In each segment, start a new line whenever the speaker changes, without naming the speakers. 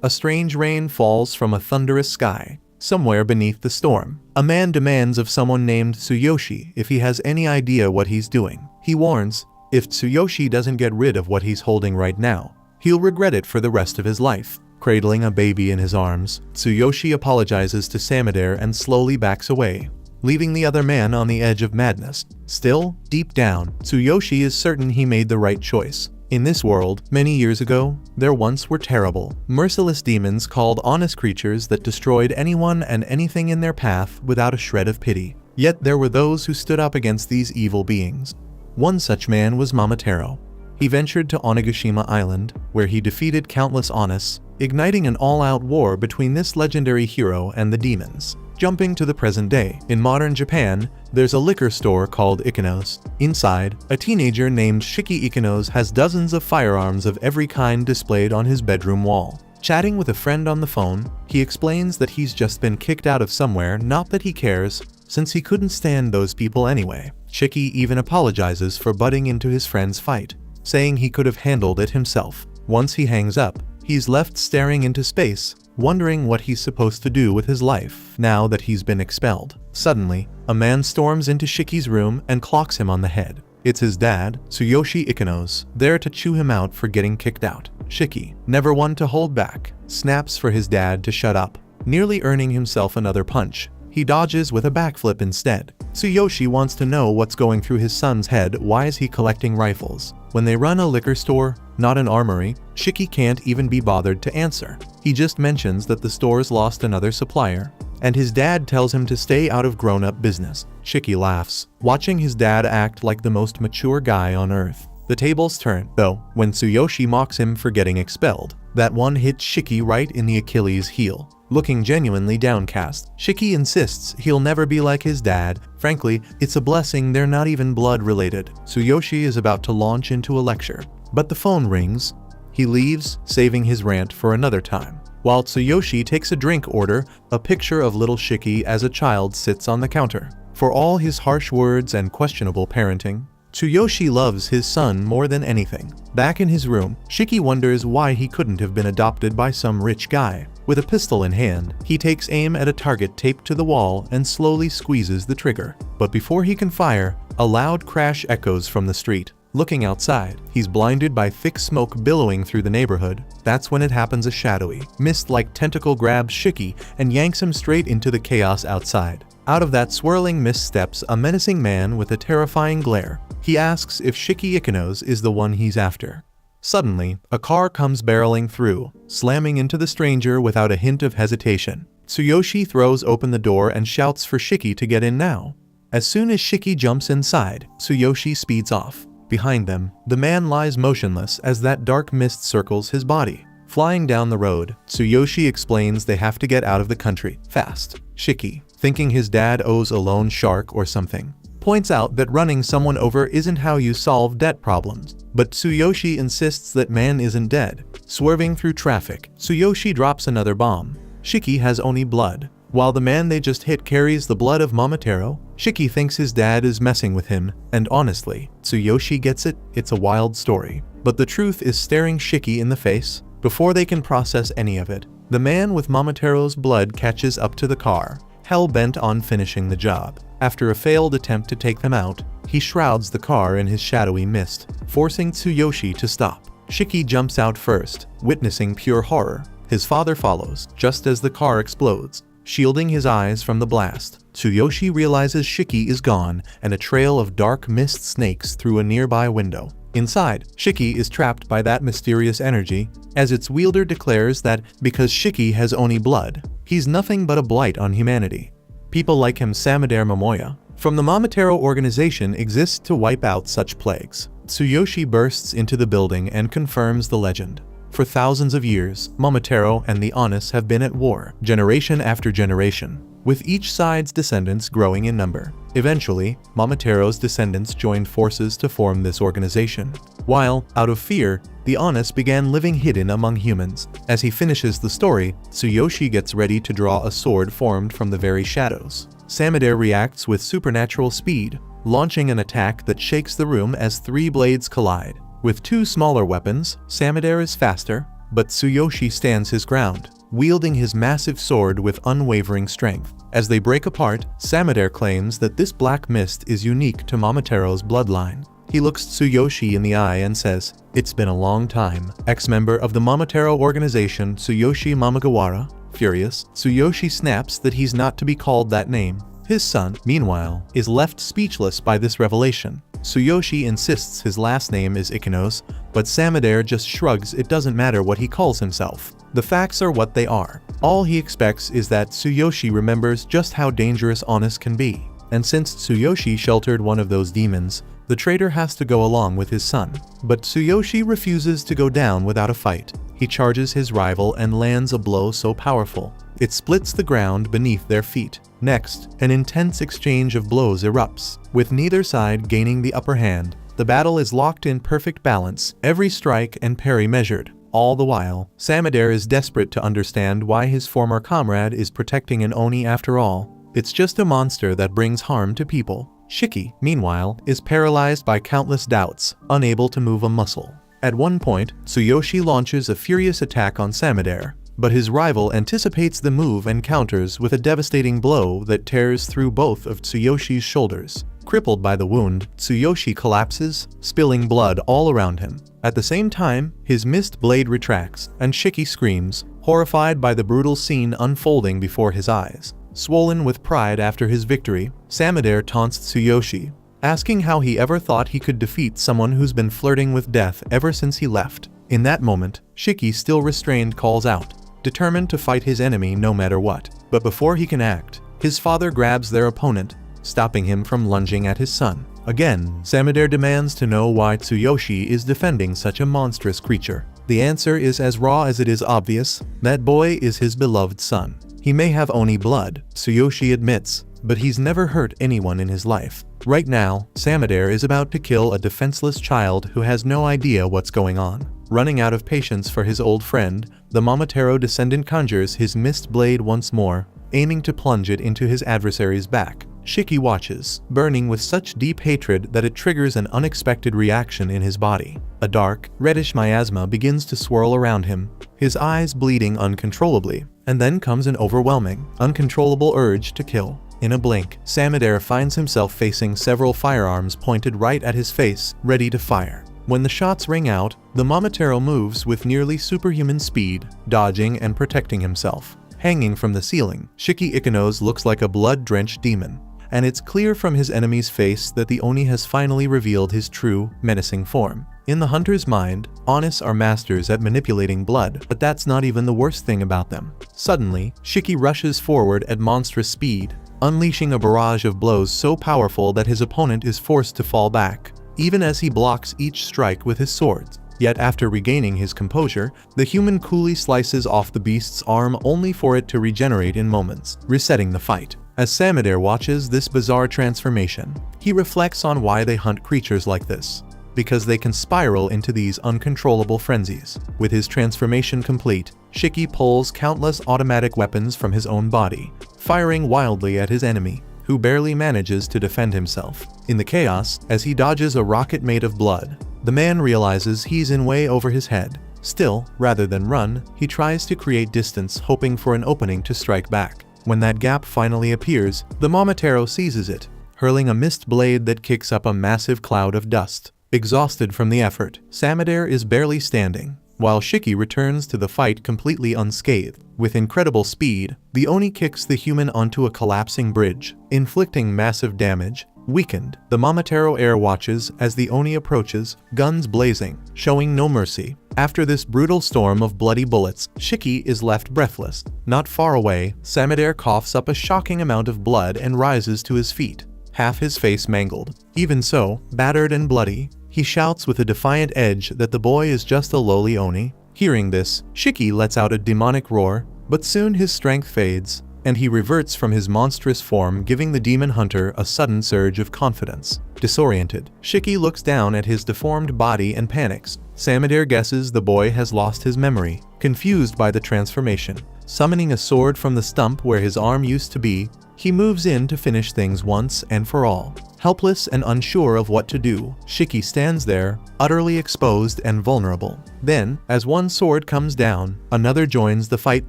A strange rain falls from a thunderous sky. Somewhere beneath the storm, a man demands of someone named Tsuyoshi if he has any idea what he's doing. He warns, if Tsuyoshi doesn't get rid of what he's holding right now, he'll regret it for the rest of his life. Cradling a baby in his arms, Tsuyoshi apologizes to Samedare and slowly backs away, leaving the other man on the edge of madness. Still, deep down, Tsuyoshi is certain he made the right choice. In this world, many years ago, there once were terrible, merciless demons called honest creatures that destroyed anyone and anything in their path without a shred of pity. Yet there were those who stood up against these evil beings. One such man was Momotaro. He ventured to Onigashima Island, where he defeated countless honest, igniting an all-out war between this legendary hero and the demons. Jumping to the present day, in modern Japan, there's a liquor store called Ikenos. Inside, a teenager named Shiki Ikenos has dozens of firearms of every kind displayed on his bedroom wall. Chatting with a friend on the phone, he explains that he's just been kicked out of somewhere, not that he cares, since he couldn't stand those people anyway. Shiki even apologizes for butting into his friend's fight, saying he could have handled it himself. Once he hangs up, he's left staring into space, wondering what he's supposed to do with his life now that he's been expelled. Suddenly, a man storms into Shiki's room and clocks him on the head. It's his dad, Tsuyoshi Ikenos, there to chew him out for getting kicked out. Shiki, never one to hold back, snaps for his dad to shut up, nearly earning himself another punch. He dodges with a backflip instead. Tsuyoshi wants to know what's going through his son's head. Why is he collecting rifles? When they run a liquor store, not an armory, Shiki can't even be bothered to answer. He just mentions that the store's lost another supplier, and his dad tells him to stay out of grown-up business. Shiki laughs, watching his dad act like the most mature guy on earth. The tables turn, though, when Tsuyoshi mocks him for getting expelled. That one hits Shiki right in the Achilles heel. Looking genuinely downcast, Shiki insists he'll never be like his dad. Frankly, it's a blessing they're not even blood-related. Tsuyoshi is about to launch into a lecture, but the phone rings. He leaves, saving his rant for another time. While Tsuyoshi takes a drink order, a picture of little Shiki as a child sits on the counter. For all his harsh words and questionable parenting, Tsuyoshi loves his son more than anything. Back in his room, Shiki wonders why he couldn't have been adopted by some rich guy. With a pistol in hand, he takes aim at a target taped to the wall and slowly squeezes the trigger. But before he can fire, a loud crash echoes from the street. Looking outside, he's blinded by thick smoke billowing through the neighborhood. That's when it happens. A shadowy, mist-like tentacle grabs Shiki and yanks him straight into the chaos outside. Out of that swirling mist steps a menacing man with a terrifying glare. He asks if Shiki Ikenos is the one he's after. Suddenly, a car comes barreling through, slamming into the stranger without a hint of hesitation. Tsuyoshi throws open the door and shouts for Shiki to get in now. As soon as Shiki jumps inside, Tsuyoshi speeds off. Behind them, the man lies motionless as that dark mist circles his body. Flying down the road, Tsuyoshi explains they have to get out of the country, fast. Shiki, thinking his dad owes a loan shark or something, points out that running someone over isn't how you solve debt problems. But Tsuyoshi insists that man isn't dead. Swerving through traffic, Tsuyoshi drops another bomb. Shiki has only blood. While the man they just hit carries the blood of Momotaro, Shiki thinks his dad is messing with him, and honestly, Tsuyoshi gets it. It's a wild story. But the truth is staring Shiki in the face. Before they can process any of it, the man with Momotaro's blood catches up to the car, hell-bent on finishing the job. After a failed attempt to take them out, he shrouds the car in his shadowy mist, forcing Tsuyoshi to stop. Shiki jumps out first, witnessing pure horror. His father follows, just as the car explodes, shielding his eyes from the blast. Tsuyoshi realizes Shiki is gone, and a trail of dark mist snakes through a nearby window. Inside, Shiki is trapped by that mysterious energy, as its wielder declares that because Shiki has Oni blood, he's nothing but a blight on humanity. People like him, Samedare Momoya, from the Momotaro organization, exist to wipe out such plagues. Tsuyoshi bursts into the building and confirms the legend. For thousands of years, Momotaro and the Honest have been at war, generation after generation, with each side's descendants growing in number. Eventually, Momotaro's descendants joined forces to form this organization. While, out of fear, the Honest began living hidden among humans. As he finishes the story, Tsuyoshi gets ready to draw a sword formed from the very shadows. Samedare reacts with supernatural speed, launching an attack that shakes the room as three blades collide. With two smaller weapons, Samedare is faster, but Tsuyoshi stands his ground, wielding his massive sword with unwavering strength. As they break apart, Samadare claims that this black mist is unique to Momotaro's bloodline. He looks Tsuyoshi in the eye and says, "It's been a long time." Ex-member of the Momotaro organization Tsuyoshi Mamagawara. Furious, Tsuyoshi snaps that he's not to be called that name. His son, meanwhile, is left speechless by this revelation. Tsuyoshi insists his last name is Ikenos, but Samadare just shrugs. It doesn't matter what he calls himself. The facts are what they are. All he expects is that Tsuyoshi remembers just how dangerous Honest can be. And since Tsuyoshi sheltered one of those demons, the traitor has to go along with his son. But Tsuyoshi refuses to go down without a fight. He charges his rival and lands a blow so powerful, it splits the ground beneath their feet. Next, an intense exchange of blows erupts, with neither side gaining the upper hand. The battle is locked in perfect balance, every strike and parry measured. All the while, Samadare is desperate to understand why his former comrade is protecting an Oni after all. It's just a monster that brings harm to people. Shiki, meanwhile, is paralyzed by countless doubts, unable to move a muscle. At one point, Tsuyoshi launches a furious attack on Samadare, but his rival anticipates the move and counters with a devastating blow that tears through both of Tsuyoshi's shoulders. Crippled by the wound, Tsuyoshi collapses, spilling blood all around him. At the same time, his mist blade retracts, and Shiki screams, horrified by the brutal scene unfolding before his eyes. Swollen with pride after his victory, Samadare taunts Tsuyoshi, asking how he ever thought he could defeat someone who's been flirting with death ever since he left. In that moment, Shiki, still restrained, calls out, determined to fight his enemy no matter what. But before he can act, his father grabs their opponent, stopping him from lunging at his son. Again, Samadare demands to know why Tsuyoshi is defending such a monstrous creature. The answer is as raw as it is obvious: that boy is his beloved son. He may have Oni blood, Tsuyoshi admits, but he's never hurt anyone in his life. Right now, Samadare is about to kill a defenseless child who has no idea what's going on. Running out of patience for his old friend, the Momotaro descendant conjures his mist blade once more, aiming to plunge it into his adversary's back. Shiki watches, burning with such deep hatred that it triggers an unexpected reaction in his body. A dark, reddish miasma begins to swirl around him, his eyes bleeding uncontrollably, and then comes an overwhelming, uncontrollable urge to kill. In a blink, Samadare finds himself facing several firearms pointed right at his face, ready to fire. When the shots ring out, the Momotaro moves with nearly superhuman speed, dodging and protecting himself. Hanging from the ceiling, Shiki Ikenos looks like a blood-drenched demon, and it's clear from his enemy's face that the Oni has finally revealed his true, menacing form. In the hunter's mind, Onis are masters at manipulating blood, but that's not even the worst thing about them. Suddenly, Shiki rushes forward at monstrous speed, unleashing a barrage of blows so powerful that his opponent is forced to fall back, even as he blocks each strike with his swords. Yet after regaining his composure, the human coolly slices off the beast's arm only for it to regenerate in moments, resetting the fight. As Samadare watches this bizarre transformation, he reflects on why they hunt creatures like this. Because they can spiral into these uncontrollable frenzies. With his transformation complete, Shiki pulls countless automatic weapons from his own body, firing wildly at his enemy, who barely manages to defend himself. In the chaos, as he dodges a rocket made of blood, the man realizes he's in way over his head. Still, rather than run, he tries to create distance, hoping for an opening to strike back. When that gap finally appears, the Momotaro seizes it, hurling a mist blade that kicks up a massive cloud of dust. Exhausted from the effort, Samadare is barely standing, while Shiki returns to the fight completely unscathed. With incredible speed, the Oni kicks the human onto a collapsing bridge, inflicting massive damage. Weakened, the Momotaro air watches as the Oni approaches, guns blazing, showing no mercy. After this brutal storm of bloody bullets, Shiki is left breathless. Not far away, Samadare coughs up a shocking amount of blood and rises to his feet, half his face mangled. Even so, battered and bloody, he shouts with a defiant edge that the boy is just a lowly Oni. Hearing this, Shiki lets out a demonic roar, but soon his strength fades, and he reverts from his monstrous form, giving the demon hunter a sudden surge of confidence. Disoriented, Shiki looks down at his deformed body and panics. Samadare guesses the boy has lost his memory, confused by the transformation. Summoning a sword from the stump where his arm used to be, he moves in to finish things once and for all. Helpless and unsure of what to do, Shiki stands there, utterly exposed and vulnerable. Then, as one sword comes down, another joins the fight.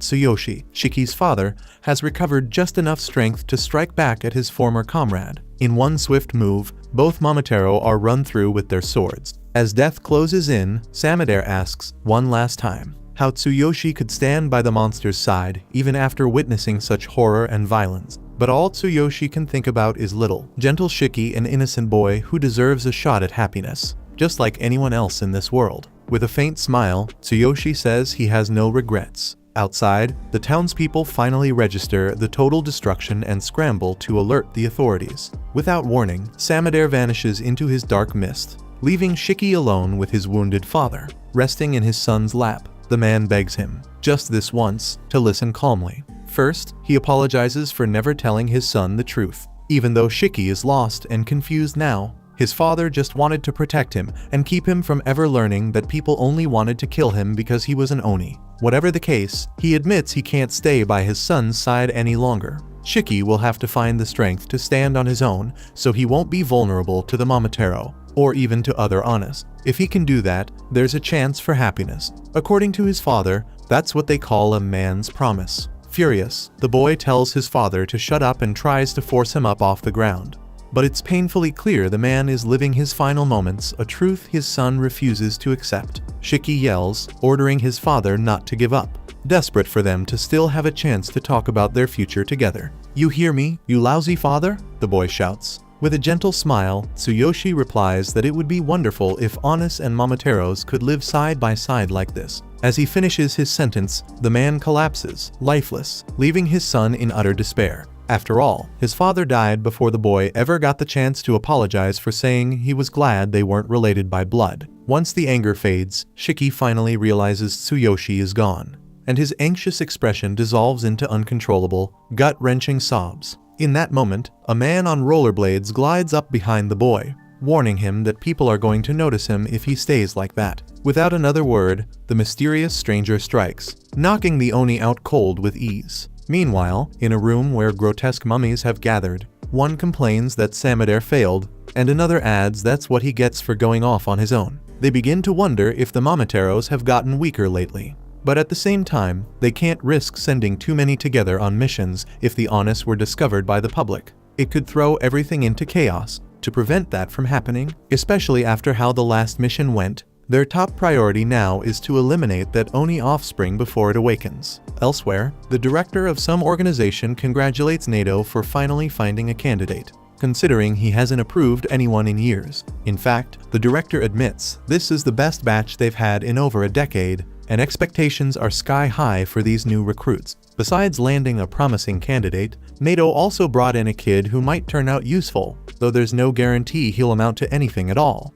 Tsuyoshi, Shiki's father, has recovered just enough strength to strike back at his former comrade. In one swift move, both Momotaro are run through with their swords. As death closes in, Samedare asks, one last time, how Tsuyoshi could stand by the monster's side even after witnessing such horror and violence. But all Tsuyoshi can think about is little, gentle Shiki, an innocent boy who deserves a shot at happiness, just like anyone else in this world. With a faint smile, Tsuyoshi says he has no regrets. Outside, the townspeople finally register the total destruction and scramble to alert the authorities. Without warning, Samedare vanishes into his dark mist, leaving Shiki alone with his wounded father. Resting in his son's lap, the man begs him, just this once, to listen calmly. First, he apologizes for never telling his son the truth. Even though Shiki is lost and confused now, his father just wanted to protect him and keep him from ever learning that people only wanted to kill him because he was an Oni. Whatever the case, he admits he can't stay by his son's side any longer. Shiki will have to find the strength to stand on his own so he won't be vulnerable to the Momotaro, or even to other Onis. If he can do that, there's a chance for happiness. According to his father, that's what they call a man's promise. Furious, the boy tells his father to shut up and tries to force him up off the ground. But it's painfully clear the man is living his final moments, a truth his son refuses to accept. Shiki yells, ordering his father not to give up, desperate for them to still have a chance to talk about their future together. "You hear me, you lousy father?" the boy shouts. With a gentle smile, Tsuyoshi replies that it would be wonderful if Onis and Momotaros could live side by side like this. As he finishes his sentence, the man collapses, lifeless, leaving his son in utter despair. After all, his father died before the boy ever got the chance to apologize for saying he was glad they weren't related by blood. Once the anger fades, Shiki finally realizes Tsuyoshi is gone, and his anxious expression dissolves into uncontrollable, gut-wrenching sobs. In that moment, a man on rollerblades glides up behind the boy, warning him that people are going to notice him if he stays like that. Without another word, the mysterious stranger strikes, knocking the Oni out cold with ease. Meanwhile, in a room where grotesque mummies have gathered, one complains that Samedare failed, and another adds that's what he gets for going off on his own. They begin to wonder if the Momotaros have gotten weaker lately. But at the same time, they can't risk sending too many together on missions if the Onis were discovered by the public. It could throw everything into chaos. To prevent that from happening, especially after how the last mission went, their top priority now is to eliminate that Oni offspring before it awakens. Elsewhere, the director of some organization congratulates Nato for finally finding a candidate, considering he hasn't approved anyone in years. In fact, the director admits this is the best batch they've had in over a decade, and expectations are sky high for these new recruits. Besides landing a promising candidate, Nato also brought in a kid who might turn out useful, though there's no guarantee he'll amount to anything at all.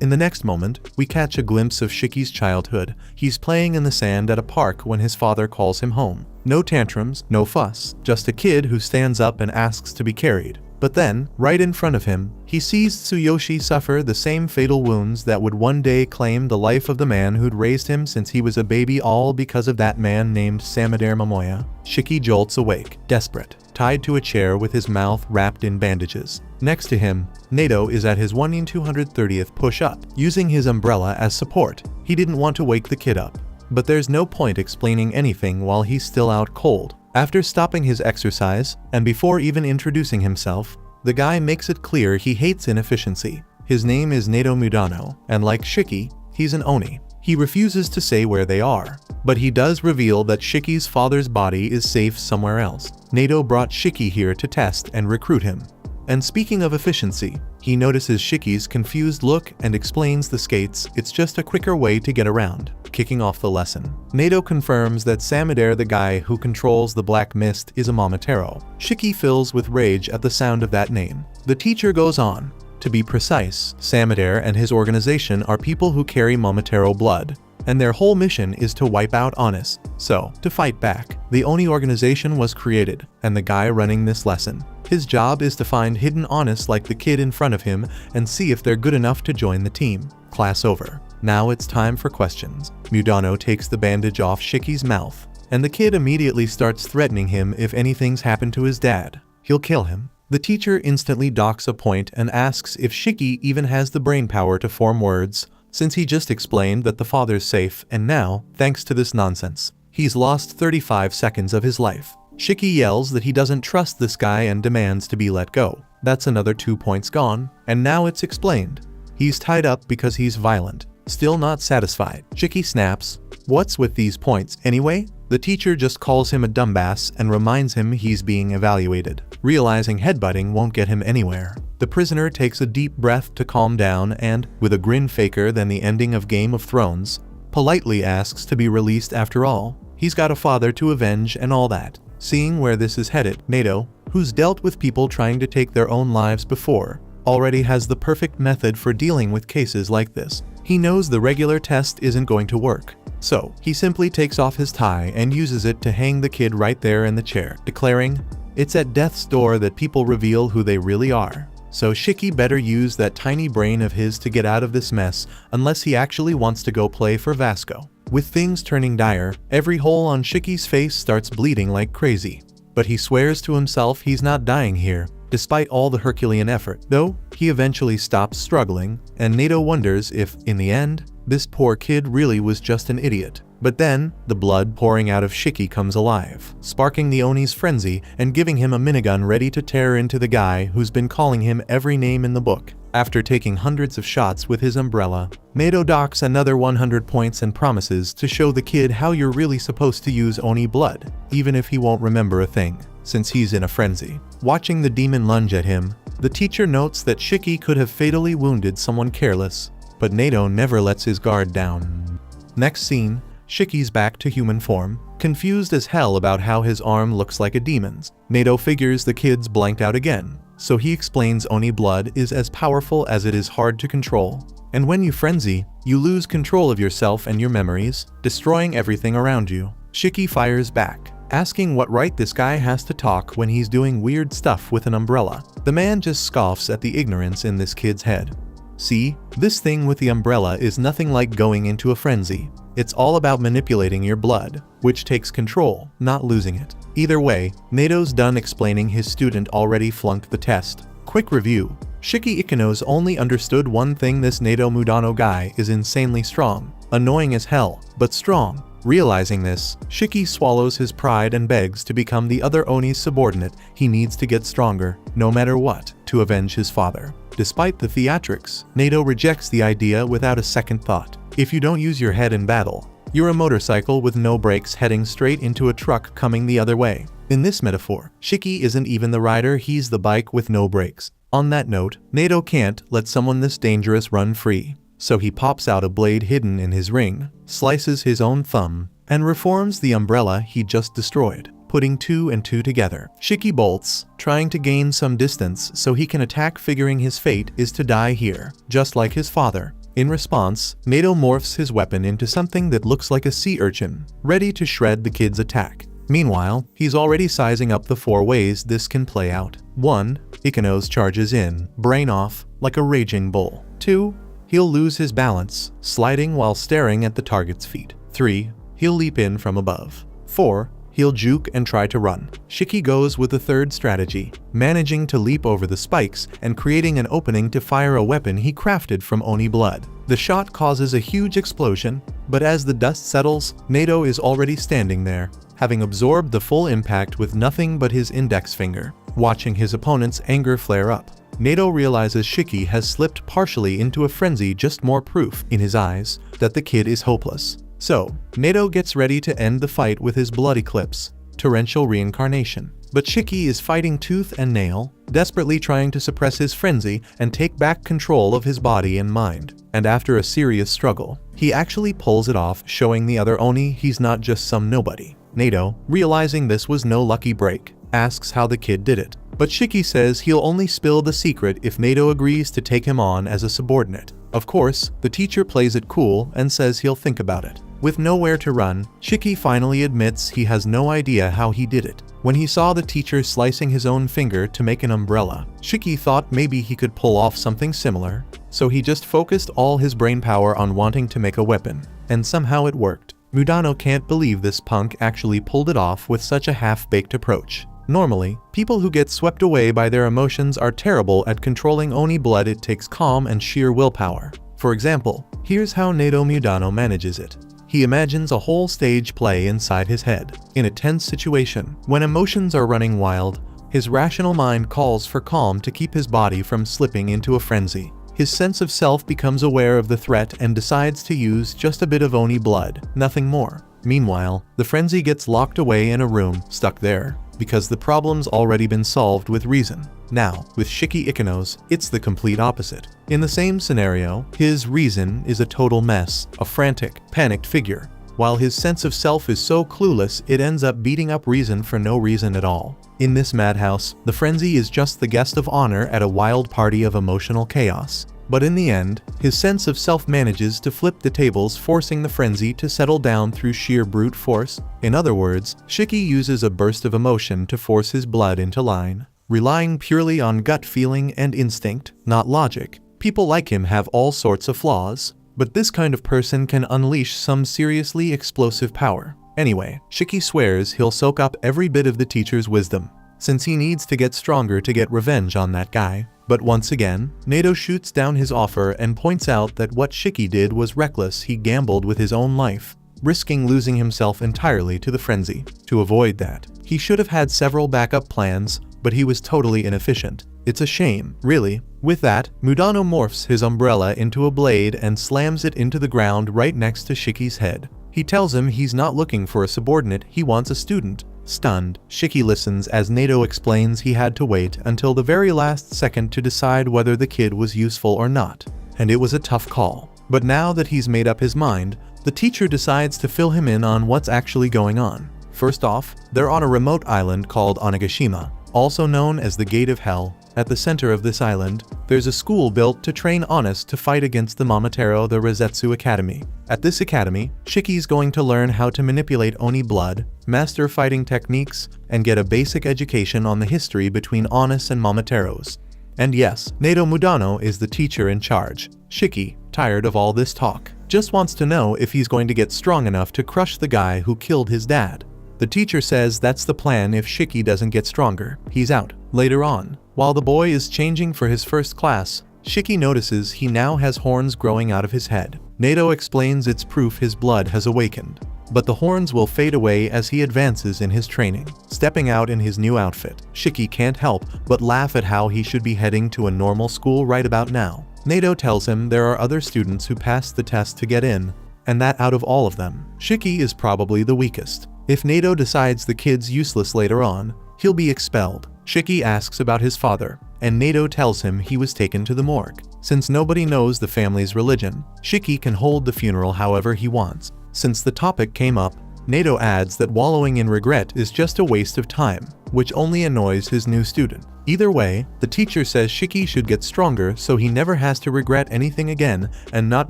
In the next moment, we catch a glimpse of Shiki's childhood. He's playing in the sand at a park when his father calls him home. No tantrums, no fuss, just a kid who stands up and asks to be carried. But then, right in front of him, he sees Tsuyoshi suffer the same fatal wounds that would one day claim the life of the man who'd raised him since he was a baby, all because of that man named Samedare Momoya. Shiki jolts awake, desperate, tied to a chair with his mouth wrapped in bandages. Next to him, Nato is at his 1/230th push-up, using his umbrella as support. He didn't want to wake the kid up, but there's no point explaining anything while he's still out cold. After stopping his exercise, and before even introducing himself, the guy makes it clear he hates inefficiency. His name is Nato Mudano, and like Shiki, he's an Oni. He refuses to say where they are, but he does reveal that Shiki's father's body is safe somewhere else. Nato brought Shiki here to test and recruit him. And speaking of efficiency, he notices Shiki's confused look and explains the skates, it's just a quicker way to get around. Kicking off the lesson, Nato confirms that Samedare, the guy who controls the Black Mist, is a Momotaro. Shiki fills with rage at the sound of that name. The teacher goes on. To be precise, Samedare and his organization are people who carry Momotaro blood, and their whole mission is to wipe out Onis. So, to fight back, the Oni organization was created, and the guy running this lesson, his job is to find hidden Onis like the kid in front of him and see if they're good enough to join the team. Class over. Now it's time for questions. Mudano takes the bandage off Shiki's mouth, and the kid immediately starts threatening him if anything's happened to his dad, he'll kill him. The teacher instantly docks a point and asks if Shiki even has the brainpower to form words, since he just explained that the father's safe and now, thanks to this nonsense, he's lost 35 seconds of his life. Shiki yells that he doesn't trust this guy and demands to be let go. That's another 2 points gone, and now it's explained. He's tied up because he's violent. Still not satisfied, Shiki snaps, "What's with these points anyway?" The teacher just calls him a dumbass and reminds him he's being evaluated. Realizing headbutting won't get him anywhere, the prisoner takes a deep breath to calm down and, with a grin faker than the ending of Game of Thrones, politely asks to be released after all. He's got a father to avenge and all that. Seeing where this is headed, Nato, who's dealt with people trying to take their own lives before, already has the perfect method for dealing with cases like this. He knows the regular test isn't going to work, so he simply takes off his tie and uses it to hang the kid right there in the chair, declaring, "It's at death's door that people reveal who they really are." So Shiki better use that tiny brain of his to get out of this mess, unless he actually wants to go play for Vasco. With things turning dire, every hole on Shiki's face starts bleeding like crazy. But he swears to himself he's not dying here, despite all the Herculean effort. Though, he eventually stops struggling, and Nato wonders if, in the end, this poor kid really was just an idiot. But then, the blood pouring out of Shiki comes alive, sparking the Oni's frenzy and giving him a minigun ready to tear into the guy who's been calling him every name in the book. After taking hundreds of shots with his umbrella, Nato docks another 100 points and promises to show the kid how you're really supposed to use Oni blood, even if he won't remember a thing, since he's in a frenzy. Watching the demon lunge at him, the teacher notes that Shiki could have fatally wounded someone careless, but Nato never lets his guard down. Next scene, Shiki's back to human form, confused as hell about how his arm looks like a demon's. Nato figures the kid's blanked out again, so he explains Oni blood is as powerful as it is hard to control. And when you frenzy, you lose control of yourself and your memories, destroying everything around you. Shiki fires back, asking what right this guy has to talk when he's doing weird stuff with an umbrella. The man just scoffs at the ignorance in this kid's head. See, this thing with the umbrella is nothing like going into a frenzy. It's all about manipulating your blood, which takes control, not losing it. Either way, Nato's done explaining his student already flunked the test. Quick review. Shiki Ikono's only understood one thing: this Nato Mudano guy is insanely strong. Annoying as hell, but strong. Realizing this, Shiki swallows his pride and begs to become the other Oni's subordinate. He needs to get stronger, no matter what, to avenge his father. Despite the theatrics, Nato rejects the idea without a second thought. If you don't use your head in battle, you're a motorcycle with no brakes heading straight into a truck coming the other way. In this metaphor, Shiki isn't even the rider, he's the bike with no brakes. On that note, Nato can't let someone this dangerous run free. So he pops out a blade hidden in his ring, slices his own thumb, and reforms the umbrella he just destroyed, putting 2 and 2 together. Shiki bolts, trying to gain some distance so he can attack, figuring his fate is to die here, just like his father. In response, Nato morphs his weapon into something that looks like a sea urchin, ready to shred the kid's attack. Meanwhile, he's already sizing up the 4 ways this can play out. 1. Ikonos charges in, brain off, like a raging bull. 2. He'll lose his balance, sliding while staring at the target's feet. 3. He'll leap in from above. 4. He'll juke and try to run. Shiki goes with the third strategy, managing to leap over the spikes and creating an opening to fire a weapon he crafted from Oni blood. The shot causes a huge explosion, but as the dust settles, Nato is already standing there, having absorbed the full impact with nothing but his index finger. Watching his opponent's anger flare up, Nato realizes Shiki has slipped partially into a frenzy, just more proof, in his eyes, that the kid is hopeless. So, Nato gets ready to end the fight with his blood eclipse, torrential reincarnation. But Shiki is fighting tooth and nail, desperately trying to suppress his frenzy and take back control of his body and mind. And after a serious struggle, he actually pulls it off, showing the other Oni he's not just some nobody. Nato, realizing this was no lucky break, asks how the kid did it. But Shiki says he'll only spill the secret if Nato agrees to take him on as a subordinate. Of course, the teacher plays it cool and says he'll think about it. With nowhere to run, Shiki finally admits he has no idea how he did it. When he saw the teacher slicing his own finger to make an umbrella, Shiki thought maybe he could pull off something similar, so he just focused all his brain power on wanting to make a weapon. And somehow it worked. Mudano can't believe this punk actually pulled it off with such a half-baked approach. Normally, people who get swept away by their emotions are terrible at controlling Oni blood. It takes calm and sheer willpower. For example, here's how Nato Mudano manages it. He imagines a whole stage play inside his head. In a tense situation, when emotions are running wild, his rational mind calls for calm to keep his body from slipping into a frenzy. His sense of self becomes aware of the threat and decides to use just a bit of Oni blood, nothing more. Meanwhile, the frenzy gets locked away in a room, stuck there, because the problem's already been solved with reason. Now, with Shiki Ikanos, it's the complete opposite. In the same scenario, his reason is a total mess, a frantic, panicked figure. While his sense of self is so clueless, it ends up beating up reason for no reason at all. In this madhouse, the frenzy is just the guest of honor at a wild party of emotional chaos. But in the end, his sense of self manages to flip the tables, forcing the frenzy to settle down through sheer brute force. In other words, Shiki uses a burst of emotion to force his blood into line. Relying purely on gut feeling and instinct, not logic. People like him have all sorts of flaws, but this kind of person can unleash some seriously explosive power. Anyway, Shiki swears he'll soak up every bit of the teacher's wisdom, since he needs to get stronger to get revenge on that guy. But once again, Nato shoots down his offer and points out that what Shiki did was reckless. He gambled with his own life, risking losing himself entirely to the frenzy. To avoid that, he should have had several backup plans, but he was totally inefficient. It's a shame, really. With that, Mudano morphs his umbrella into a blade and slams it into the ground right next to Shiki's head. He tells him he's not looking for a subordinate, he wants a student. Stunned, Shiki listens as Nato explains he had to wait until the very last second to decide whether the kid was useful or not. And it was a tough call. But now that he's made up his mind, the teacher decides to fill him in on what's actually going on. First off, they're on a remote island called Onigashima, also known as the Gate of Hell. At the center of this island, there's a school built to train Honest to fight against the Momotaro, the Rosetsu Academy. At this academy, Shiki's going to learn how to manipulate Oni blood, master fighting techniques, and get a basic education on the history between Honest and Momotaros. And yes, Nato Mudano is the teacher in charge. Shiki, tired of all this talk, just wants to know if he's going to get strong enough to crush the guy who killed his dad. The teacher says that's the plan if Shiki doesn't get stronger. He's out. Later on, while the boy is changing for his first class, Shiki notices he now has horns growing out of his head. Nato explains it's proof his blood has awakened. But the horns will fade away as he advances in his training. Stepping out in his new outfit, Shiki can't help but laugh at how he should be heading to a normal school right about now. Nato tells him there are other students who passed the test to get in, and that out of all of them, Shiki is probably the weakest. If Nato decides the kid's useless later on, he'll be expelled. Shiki asks about his father, and Nato tells him he was taken to the morgue. Since nobody knows the family's religion, Shiki can hold the funeral however he wants. Since the topic came up, Nato adds that wallowing in regret is just a waste of time, which only annoys his new student. Either way, the teacher says Shiki should get stronger so he never has to regret anything again and not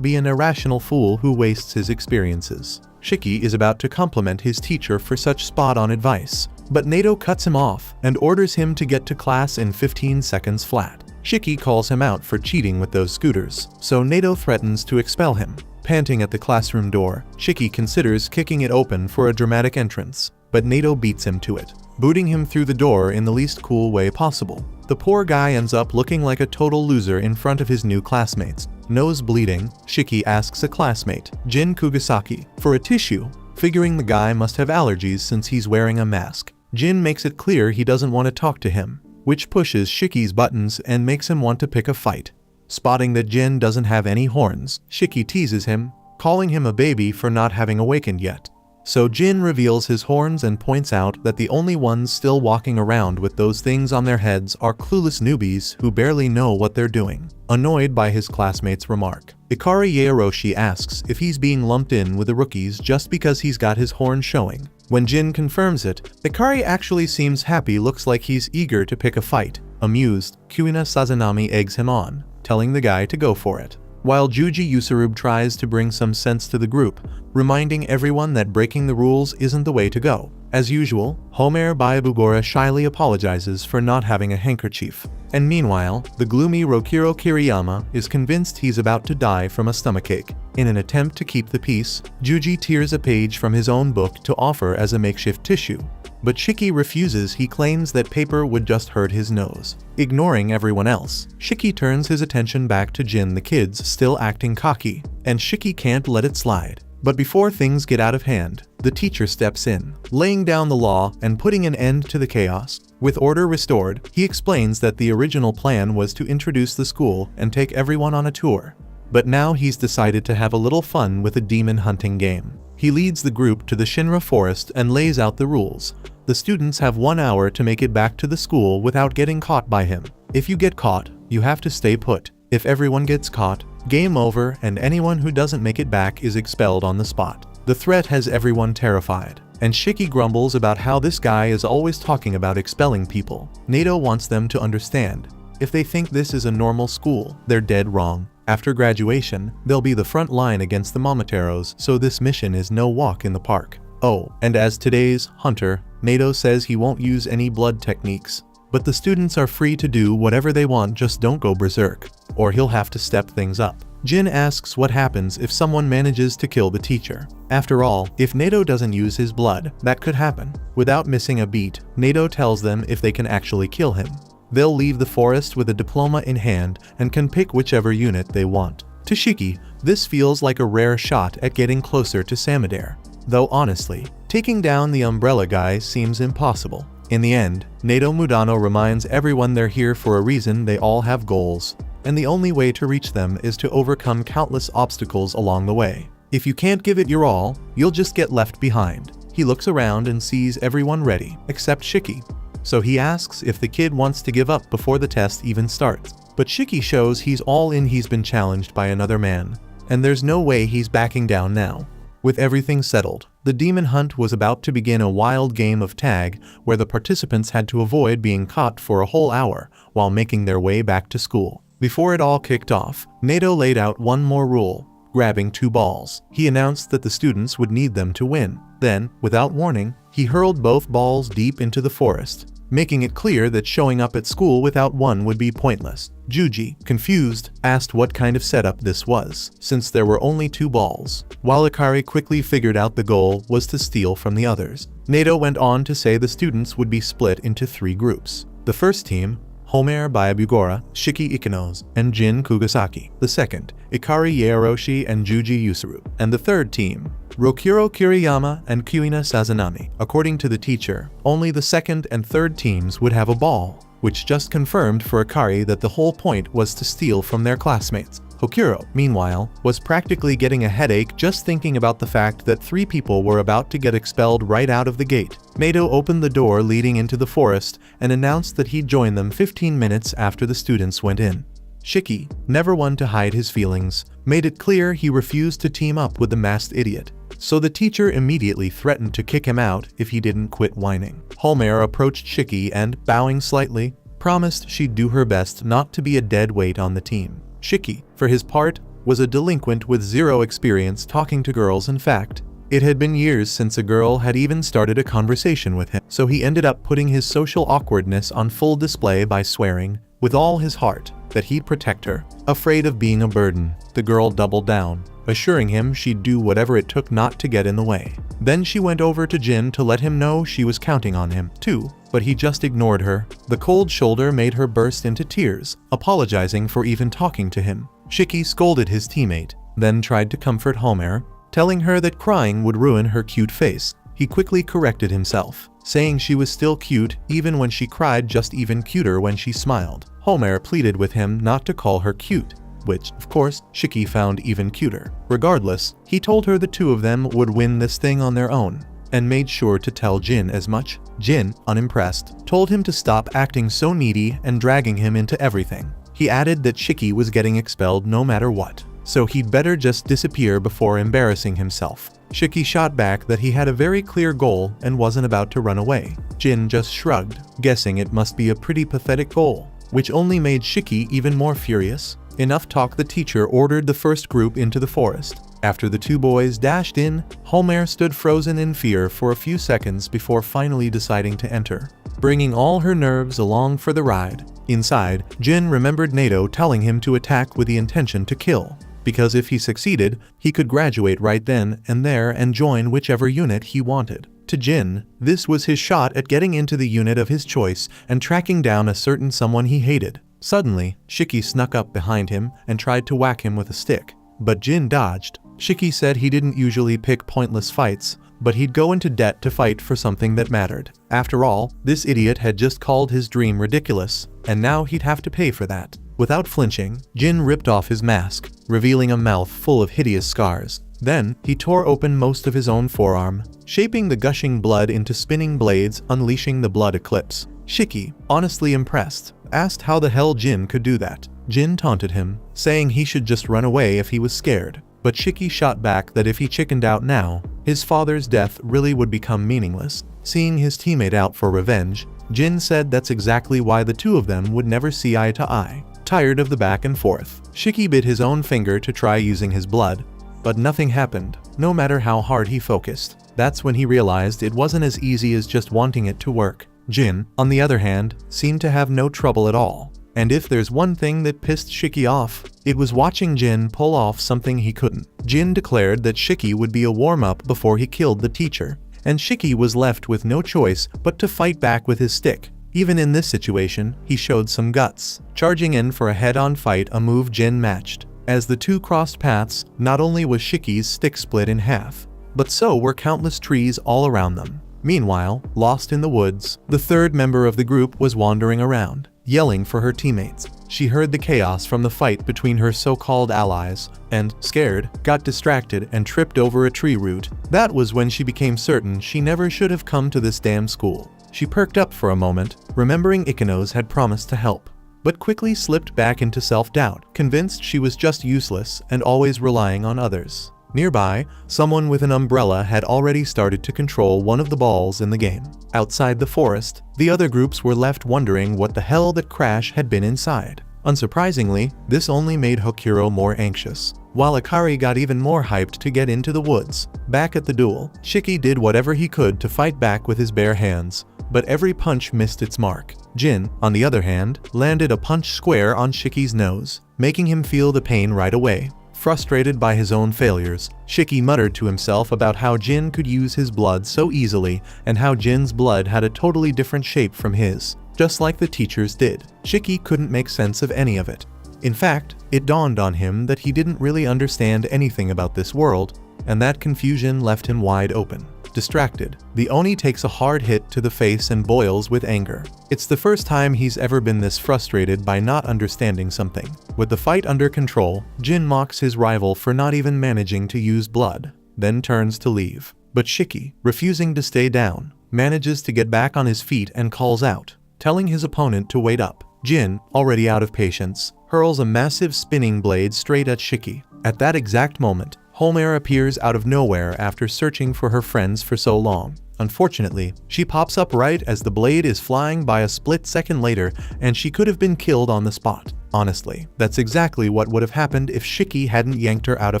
be an irrational fool who wastes his experiences. Shiki is about to compliment his teacher for such spot-on advice, but Nato cuts him off and orders him to get to class in 15 seconds flat. Shiki calls him out for cheating with those scooters, so Nato threatens to expel him. Panting at the classroom door, Shiki considers kicking it open for a dramatic entrance, but Nato beats him to it, booting him through the door in the least cool way possible. The poor guy ends up looking like a total loser in front of his new classmates. Nose bleeding, Shiki asks a classmate, Jin Kugasaki, for a tissue, figuring the guy must have allergies since he's wearing a mask. Jin makes it clear he doesn't want to talk to him, which pushes Shiki's buttons and makes him want to pick a fight. Spotting that Jin doesn't have any horns, Shiki teases him, calling him a baby for not having awakened yet. So Jin reveals his horns and points out that the only ones still walking around with those things on their heads are clueless newbies who barely know what they're doing. Annoyed by his classmate's remark, Ikari Yaeroshi asks if he's being lumped in with the rookies just because he's got his horn showing. When Jin confirms it, Ikari actually seems happy, looks like he's eager to pick a fight. Amused, Kuina Sazanami eggs him on, telling the guy to go for it. While Juji Usurub tries to bring some sense to the group, reminding everyone that breaking the rules isn't the way to go. As usual, Homer Bayabugora shyly apologizes for not having a handkerchief. And meanwhile, the gloomy Rokuro Kiriyama is convinced he's about to die from a stomachache. In an attempt to keep the peace, Juji tears a page from his own book to offer as a makeshift tissue. But Shiki refuses. He claims that paper would just hurt his nose. Ignoring everyone else, Shiki turns his attention back to Jin, the kids still acting cocky, and Shiki can't let it slide. But before things get out of hand, the teacher steps in, laying down the law and putting an end to the chaos. With order restored, he explains that the original plan was to introduce the school and take everyone on a tour. But now he's decided to have a little fun with a demon hunting game. He leads the group to the Shinra forest and lays out the rules. The students have 1 hour to make it back to the school without getting caught by him. If you get caught, you have to stay put. If everyone gets caught, game over, and anyone who doesn't make it back is expelled on the spot. The threat has everyone terrified, and Shiki grumbles about how this guy is always talking about expelling people. Nato wants them to understand. If they think this is a normal school, they're dead wrong. After graduation, they'll be the front line against the Momoteros, so this mission is no walk in the park. Oh, and as today's hunter, Nato says he won't use any blood techniques. But the students are free to do whatever they want, just don't go berserk, or he'll have to step things up. Jin asks what happens if someone manages to kill the teacher. After all, if Nato doesn't use his blood, that could happen. Without missing a beat, Nato tells them if they can actually kill him, they'll leave the forest with a diploma in hand and can pick whichever unit they want. To Shiki, this feels like a rare shot at getting closer to Samadare. Though honestly, taking down the umbrella guy seems impossible. In the end, Nato Mudano reminds everyone they're here for a reason. They all have goals, and the only way to reach them is to overcome countless obstacles along the way. If you can't give it your all, you'll just get left behind. He looks around and sees everyone ready, except Shiki. So he asks if the kid wants to give up before the test even starts. But Shiki shows he's all in. He's been challenged by another man, and there's no way he's backing down now. With everything settled, the demon hunt was about to begin, a wild game of tag where the participants had to avoid being caught for a whole hour while making their way back to school. Before it all kicked off, Nato laid out one more rule: grabbing 2 balls. He announced that the students would need them to win. Then, without warning, he hurled both balls deep into the forest, making it clear that showing up at school without one would be pointless. Juji, confused, asked what kind of setup this was, since there were only 2 balls, while Ikari quickly figured out the goal was to steal from the others. Nato went on to say the students would be split into 3 groups. The first team, Homer Bayabugora, Shiki Ikenos, and Jin Kugasaki. The second, Ikari Yaeroshi and Juji Yusuru. And the third team, Rokuro Kiriyama and Kuina Sazanami. According to the teacher, only the second and third teams would have a ball, which just confirmed for Ikari that the whole point was to steal from their classmates. Hokuro, meanwhile, was practically getting a headache just thinking about the fact that 3 people were about to get expelled right out of the gate. Nato opened the door leading into the forest and announced that he'd join them 15 minutes after the students went in. Shiki, never one to hide his feelings, made it clear he refused to team up with the masked idiot. So the teacher immediately threatened to kick him out if he didn't quit whining. Homer approached Shiki and, bowing slightly, promised she'd do her best not to be a dead weight on the team. Shiki, for his part, was a delinquent with 0 experience talking to girls. In fact, it had been years since a girl had even started a conversation with him, so he ended up putting his social awkwardness on full display by swearing, with all his heart, that he'd protect her. Afraid of being a burden, the girl doubled down, assuring him she'd do whatever it took not to get in the way. Then she went over to Jin to let him know she was counting on him, too, but he just ignored her. The cold shoulder made her burst into tears, apologizing for even talking to him. Shiki scolded his teammate, then tried to comfort Homer, telling her that crying would ruin her cute face. He quickly corrected himself, saying she was still cute even when she cried, just even cuter when she smiled. Homer pleaded with him not to call her cute, which, of course, Shiki found even cuter. Regardless, he told her the 2 of them would win this thing on their own, and made sure to tell Jin as much. Jin, unimpressed, told him to stop acting so needy and dragging him into everything. He added that Shiki was getting expelled no matter what, so he'd better just disappear before embarrassing himself. Shiki shot back that he had a very clear goal and wasn't about to run away. Jin just shrugged, guessing it must be a pretty pathetic goal, which only made Shiki even more furious. Enough talk. The teacher ordered the first group into the forest. After the two boys dashed in, Homer stood frozen in fear for a few seconds before finally deciding to enter, bringing all her nerves along for the ride. Inside, Jin remembered Nato telling him to attack with the intention to kill, because if he succeeded, he could graduate right then and there and join whichever unit he wanted. To Jin, this was his shot at getting into the unit of his choice and tracking down a certain someone he hated. Suddenly, Shiki snuck up behind him and tried to whack him with a stick, but Jin dodged. Shiki said he didn't usually pick pointless fights, but he'd go into debt to fight for something that mattered. After all, this idiot had just called his dream ridiculous, and now he'd have to pay for that. Without flinching, Jin ripped off his mask, revealing a mouth full of hideous scars. Then, he tore open most of his own forearm, shaping the gushing blood into spinning blades, unleashing the blood eclipse. Shiki, honestly impressed, asked how the hell Jin could do that. Jin taunted him, saying he should just run away if he was scared. But Shiki shot back that if he chickened out now, his father's death really would become meaningless. Seeing his teammate out for revenge, Jin said that's exactly why the two of them would never see eye to eye. Tired of the back and forth, Shiki bit his own finger to try using his blood, but nothing happened, no matter how hard he focused. That's when he realized it wasn't as easy as just wanting it to work. Jin, on the other hand, seemed to have no trouble at all. And if there's one thing that pissed Shiki off, it was watching Jin pull off something he couldn't. Jin declared that Shiki would be a warm-up before he killed the teacher, and Shiki was left with no choice but to fight back with his stick. Even in this situation, he showed some guts, charging in for a head-on fight, a move Jin matched. As the two crossed paths, not only was Shiki's stick split in half, but so were countless trees all around them. Meanwhile, lost in the woods, the third member of the group was wandering around, yelling for her teammates. She heard the chaos from the fight between her so-called allies, and, scared, got distracted and tripped over a tree root. That was when she became certain she never should have come to this damn school. She perked up for a moment, remembering Ikanos had promised to help, but quickly slipped back into self-doubt, convinced she was just useless and always relying on others. Nearby, someone with an umbrella had already started to control one of the balls in the game. Outside the forest, the other groups were left wondering what the hell that crash had been inside. Unsurprisingly, this only made Hokuro more anxious, while Akari got even more hyped to get into the woods. Back at the duel, Shiki did whatever he could to fight back with his bare hands, but every punch missed its mark. Jin, on the other hand, landed a punch square on Shiki's nose, making him feel the pain right away. Frustrated by his own failures, Shiki muttered to himself about how Jin could use his blood so easily and how Jin's blood had a totally different shape from his, just like the teachers did. Shiki couldn't make sense of any of it. In fact, it dawned on him that he didn't really understand anything about this world, and that confusion left him wide open. Distracted, the Oni takes a hard hit to the face and boils with anger. It's the first time he's ever been this frustrated by not understanding something. With the fight under control, Jin mocks his rival for not even managing to use blood, then turns to leave. But Shiki, refusing to stay down, manages to get back on his feet and calls out, telling his opponent to wait up. Jin, already out of patience, hurls a massive spinning blade straight at Shiki. At that exact moment, Homer appears out of nowhere after searching for her friends for so long. Unfortunately, she pops up right as the blade is flying by a split second later, and she could have been killed on the spot. Honestly, that's exactly what would have happened if Shiki hadn't yanked her out of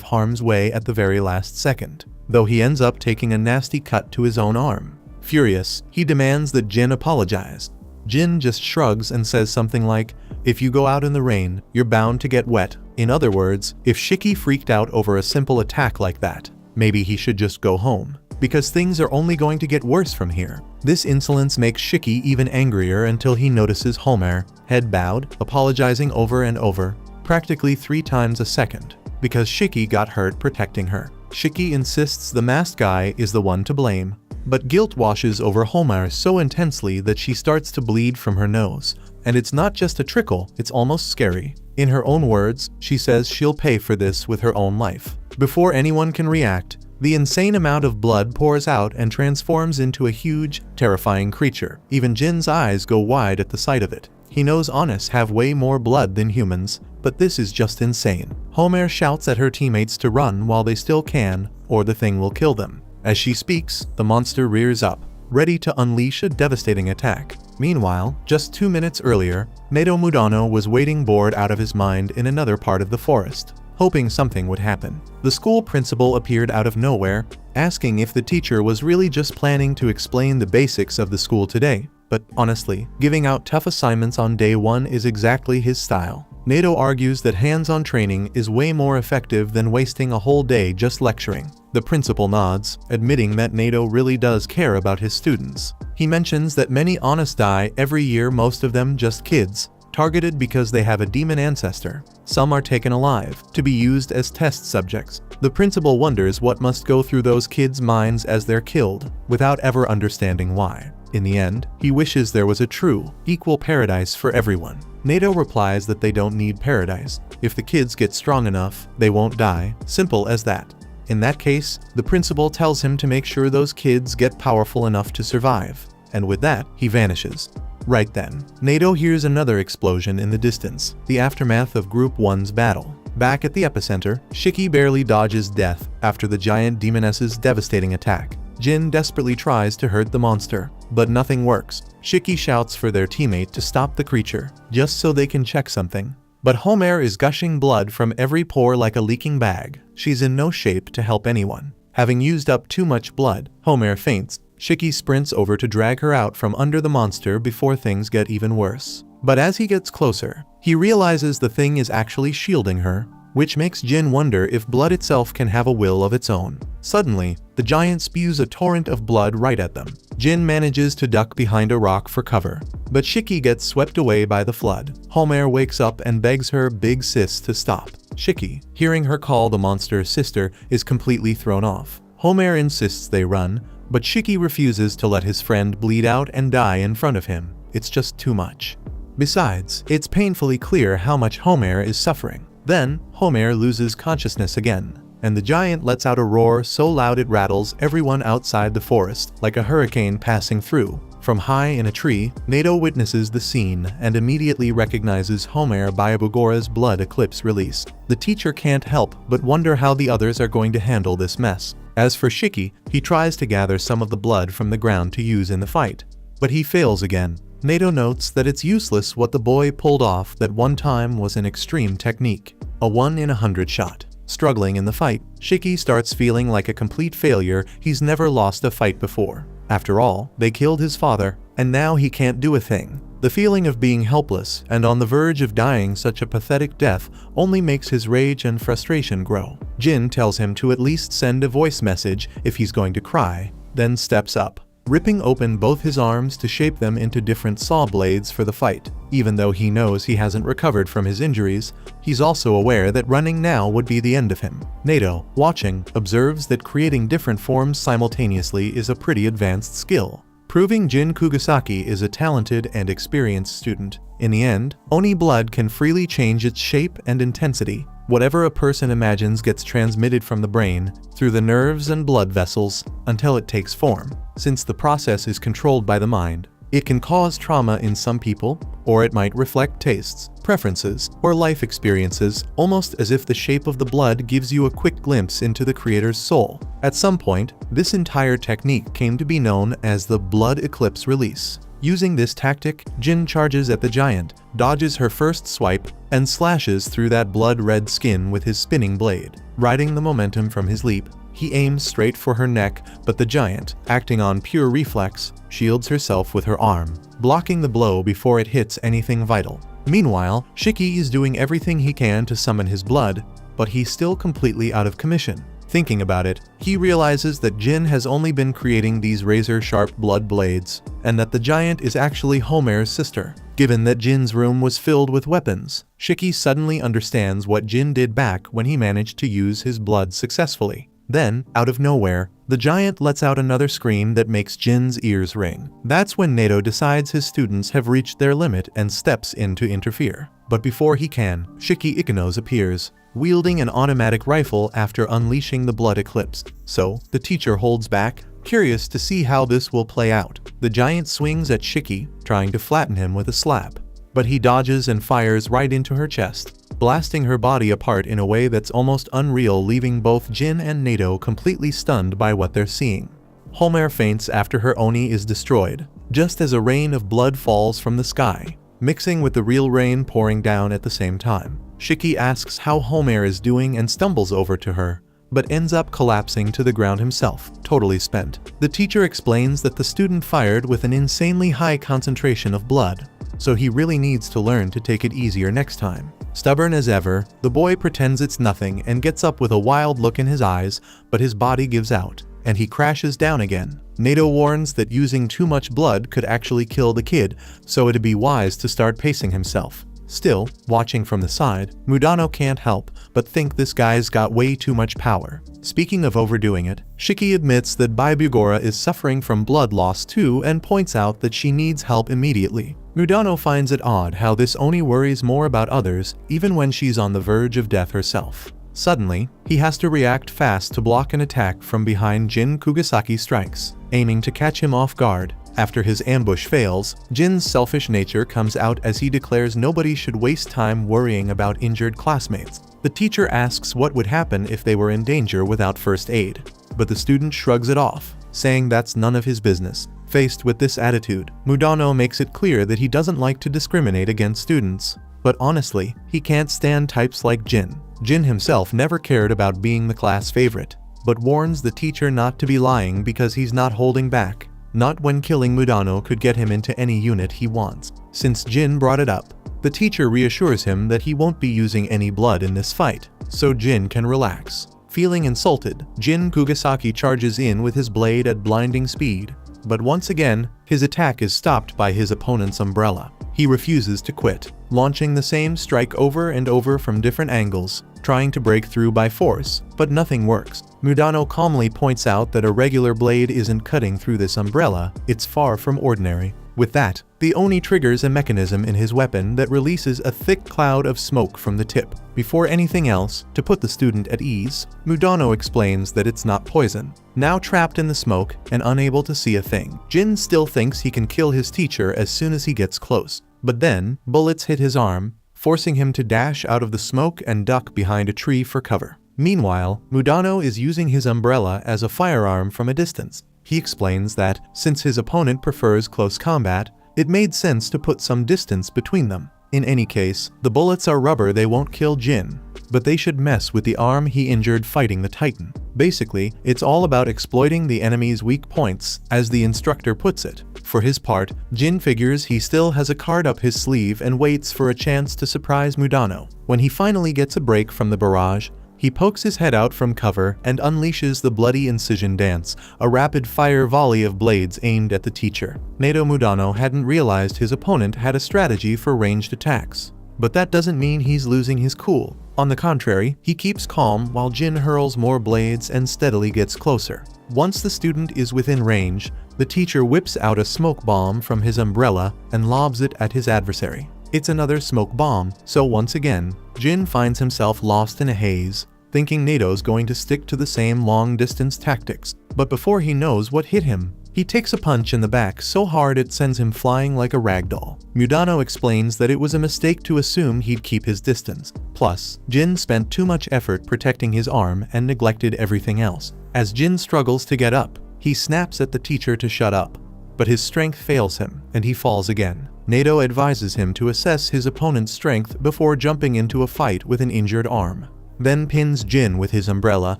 harm's way at the very last second, though he ends up taking a nasty cut to his own arm. Furious, he demands that Jin apologize. Jin just shrugs and says something like, "If you go out in the rain, you're bound to get wet." In other words, if Shiki freaked out over a simple attack like that, maybe he should just go home, because things are only going to get worse from here. This insolence makes Shiki even angrier until he notices Homer, head bowed, apologizing over and over, practically 3 times a second, because Shiki got hurt protecting her. Shiki insists the masked guy is the one to blame, but guilt washes over Homer so intensely that she starts to bleed from her nose. And it's not just a trickle, it's almost scary. In her own words, she says she'll pay for this with her own life. Before anyone can react, the insane amount of blood pours out and transforms into a huge, terrifying creature. Even Jin's eyes go wide at the sight of it. He knows Onis have way more blood than humans, but this is just insane. Homer shouts at her teammates to run while they still can, or the thing will kill them. As she speaks, the monster rears up, ready to unleash a devastating attack. Meanwhile, just 2 minutes earlier, Nato Mudano was waiting bored out of his mind in another part of the forest. hoping something would happen. The school principal appeared out of nowhere, asking if the teacher was really just planning to explain the basics of the school today. But honestly, giving out tough assignments on day one is exactly his style. Nato argues that hands-on training is way more effective than wasting a whole day just lecturing. The principal nods, admitting that Nato really does care about his students. He mentions that many honest die every year, most of them just kids, targeted because they have a demon ancestor. Some are taken alive, to be used as test subjects. The principal wonders what must go through those kids' minds as they're killed, without ever understanding why. In the end, he wishes there was a true, equal paradise for everyone. Nato replies that they don't need paradise. If the kids get strong enough, they won't die. Simple as that. In that case, the principal tells him to make sure those kids get powerful enough to survive. And with that, he vanishes. Right then, Nato hears another explosion in the distance, the aftermath of Group 1's battle. Back at the epicenter, Shiki barely dodges death after the giant demoness's devastating attack. Jin desperately tries to hurt the monster, but nothing works. Shiki shouts for their teammate to stop the creature, just so they can check something. But Homer is gushing blood from every pore like a leaking bag. She's in no shape to help anyone. Having used up too much blood, Homer faints. Shiki sprints over to drag her out from under the monster before things get even worse. But as he gets closer, he realizes the thing is actually shielding her, which makes Jin wonder if blood itself can have a will of its own. Suddenly, the giant spews a torrent of blood right at them. Jin manages to duck behind a rock for cover, but Shiki gets swept away by the flood. Homer wakes up and begs her big sis to stop. Shiki, hearing her call the monster sister, is completely thrown off. Homer insists they run, but Shiki refuses to let his friend bleed out and die in front of him. It's just too much. Besides, it's painfully clear how much Homer is suffering. Then, Homer loses consciousness again, and the giant lets out a roar so loud it rattles everyone outside the forest, like a hurricane passing through. From high in a tree, Nato witnesses the scene and immediately recognizes Homer by Abugora's blood eclipse release. The teacher can't help but wonder how the others are going to handle this mess. As for Shiki, he tries to gather some of the blood from the ground to use in the fight, but he fails again. Nato notes that it's useless what the boy pulled off that one time was an extreme technique, a 1 in 100 shot. Struggling in the fight, Shiki starts feeling like a complete failure. He's never lost a fight before. After all, they killed his father, and now he can't do a thing. The feeling of being helpless and on the verge of dying such a pathetic death only makes his rage and frustration grow. Jin tells him to at least send a voice message if he's going to cry, then steps up, ripping open both his arms to shape them into different saw blades for the fight. Even though he knows he hasn't recovered from his injuries, he's also aware that running now would be the end of him. Nato, watching, observes that creating different forms simultaneously is a pretty advanced skill, proving Jin Kugasaki is a talented and experienced student. In the end, Oni blood can freely change its shape and intensity. Whatever a person imagines gets transmitted from the brain, through the nerves and blood vessels, until it takes form. Since the process is controlled by the mind, it can cause trauma in some people, or it might reflect tastes, preferences, or life experiences, almost as if the shape of the blood gives you a quick glimpse into the creator's soul. At some point, this entire technique came to be known as the blood eclipse release. Using this tactic, Jin charges at the giant, dodges her first swipe, and slashes through that blood-red skin with his spinning blade. Riding the momentum from his leap, he aims straight for her neck, but the giant, acting on pure reflex, shields herself with her arm, blocking the blow before it hits anything vital. Meanwhile, Shiki is doing everything he can to summon his blood, but he's still completely out of commission. Thinking about it, he realizes that Jin has only been creating these razor-sharp blood blades, and that the giant is actually Homer's sister. Given that Jin's room was filled with weapons, Shiki suddenly understands what Jin did back when he managed to use his blood successfully. Then, out of nowhere, the giant lets out another scream that makes Jin's ears ring. That's when Nato decides his students have reached their limit and steps in to interfere. But before he can, Shiki Ikanos appears, wielding an automatic rifle after unleashing the blood eclipse. So, the teacher holds back, curious to see how this will play out. The giant swings at Shiki, trying to flatten him with a slap. But he dodges and fires right into her chest, blasting her body apart in a way that's almost unreal, leaving both Jin and Nato completely stunned by what they're seeing. Homer faints after her Oni is destroyed, just as a rain of blood falls from the sky, mixing with the real rain pouring down at the same time. Shiki asks how Homer is doing and stumbles over to her, but ends up collapsing to the ground himself, totally spent. The teacher explains that the student fired with an insanely high concentration of blood, so he really needs to learn to take it easier next time. Stubborn as ever, the boy pretends it's nothing and gets up with a wild look in his eyes, but his body gives out, and he crashes down again. Nato warns that using too much blood could actually kill the kid, so it'd be wise to start pacing himself. Still, watching from the side, Mudano can't help but think this guy's got way too much power. Speaking of overdoing it, Shiki admits that Baibugora is suffering from blood loss too and points out that she needs help immediately. Mudano finds it odd how this Oni worries more about others even when she's on the verge of death herself. Suddenly, he has to react fast to block an attack from behind. Jin Kugasaki strikes, aiming to catch him off guard. After his ambush fails, Jin's selfish nature comes out as he declares nobody should waste time worrying about injured classmates. The teacher asks what would happen if they were in danger without first aid, but the student shrugs it off, saying that's none of his business. Faced with this attitude, Mudano makes it clear that he doesn't like to discriminate against students. But honestly, he can't stand types like Jin. Jin himself never cared about being the class favorite, but warns the teacher not to be lying because he's not holding back. Not when killing Mudano could get him into any unit he wants. Since Jin brought it up, the teacher reassures him that he won't be using any blood in this fight, so Jin can relax. Feeling insulted, Jin Kugasaki charges in with his blade at blinding speed, but once again, his attack is stopped by his opponent's umbrella. He refuses to quit, launching the same strike over and over from different angles, trying to break through by force, but nothing works. Mudano calmly points out that a regular blade isn't cutting through this umbrella, it's far from ordinary. With that, the Oni triggers a mechanism in his weapon that releases a thick cloud of smoke from the tip. Before anything else, to put the student at ease, Mudano explains that it's not poison. Now trapped in the smoke and unable to see a thing, Jin still thinks he can kill his teacher as soon as he gets close. But then, bullets hit his arm, forcing him to dash out of the smoke and duck behind a tree for cover. Meanwhile, Mudano is using his umbrella as a firearm from a distance. He explains that, since his opponent prefers close combat, it made sense to put some distance between them. In any case, the bullets are rubber, they won't kill Jin, but they should mess with the arm he injured fighting the Titan. Basically, it's all about exploiting the enemy's weak points, as the instructor puts it. For his part, Jin figures he still has a card up his sleeve and waits for a chance to surprise Mudano. When he finally gets a break from the barrage, he pokes his head out from cover and unleashes the bloody incision dance, a rapid-fire volley of blades aimed at the teacher. Nato Mudano hadn't realized his opponent had a strategy for ranged attacks. But that doesn't mean he's losing his cool. On the contrary, he keeps calm while Jin hurls more blades and steadily gets closer. Once the student is within range, the teacher whips out a smoke bomb from his umbrella and lobs it at his adversary. It's another smoke bomb, so once again, Jin finds himself lost in a haze, thinking Nato's going to stick to the same long-distance tactics. But before he knows what hit him, he takes a punch in the back so hard it sends him flying like a ragdoll. Mudano explains that it was a mistake to assume he'd keep his distance. Plus, Jin spent too much effort protecting his arm and neglected everything else. As Jin struggles to get up, he snaps at the teacher to shut up, but his strength fails him, and he falls again. Nato advises him to assess his opponent's strength before jumping into a fight with an injured arm. Then pins Jin with his umbrella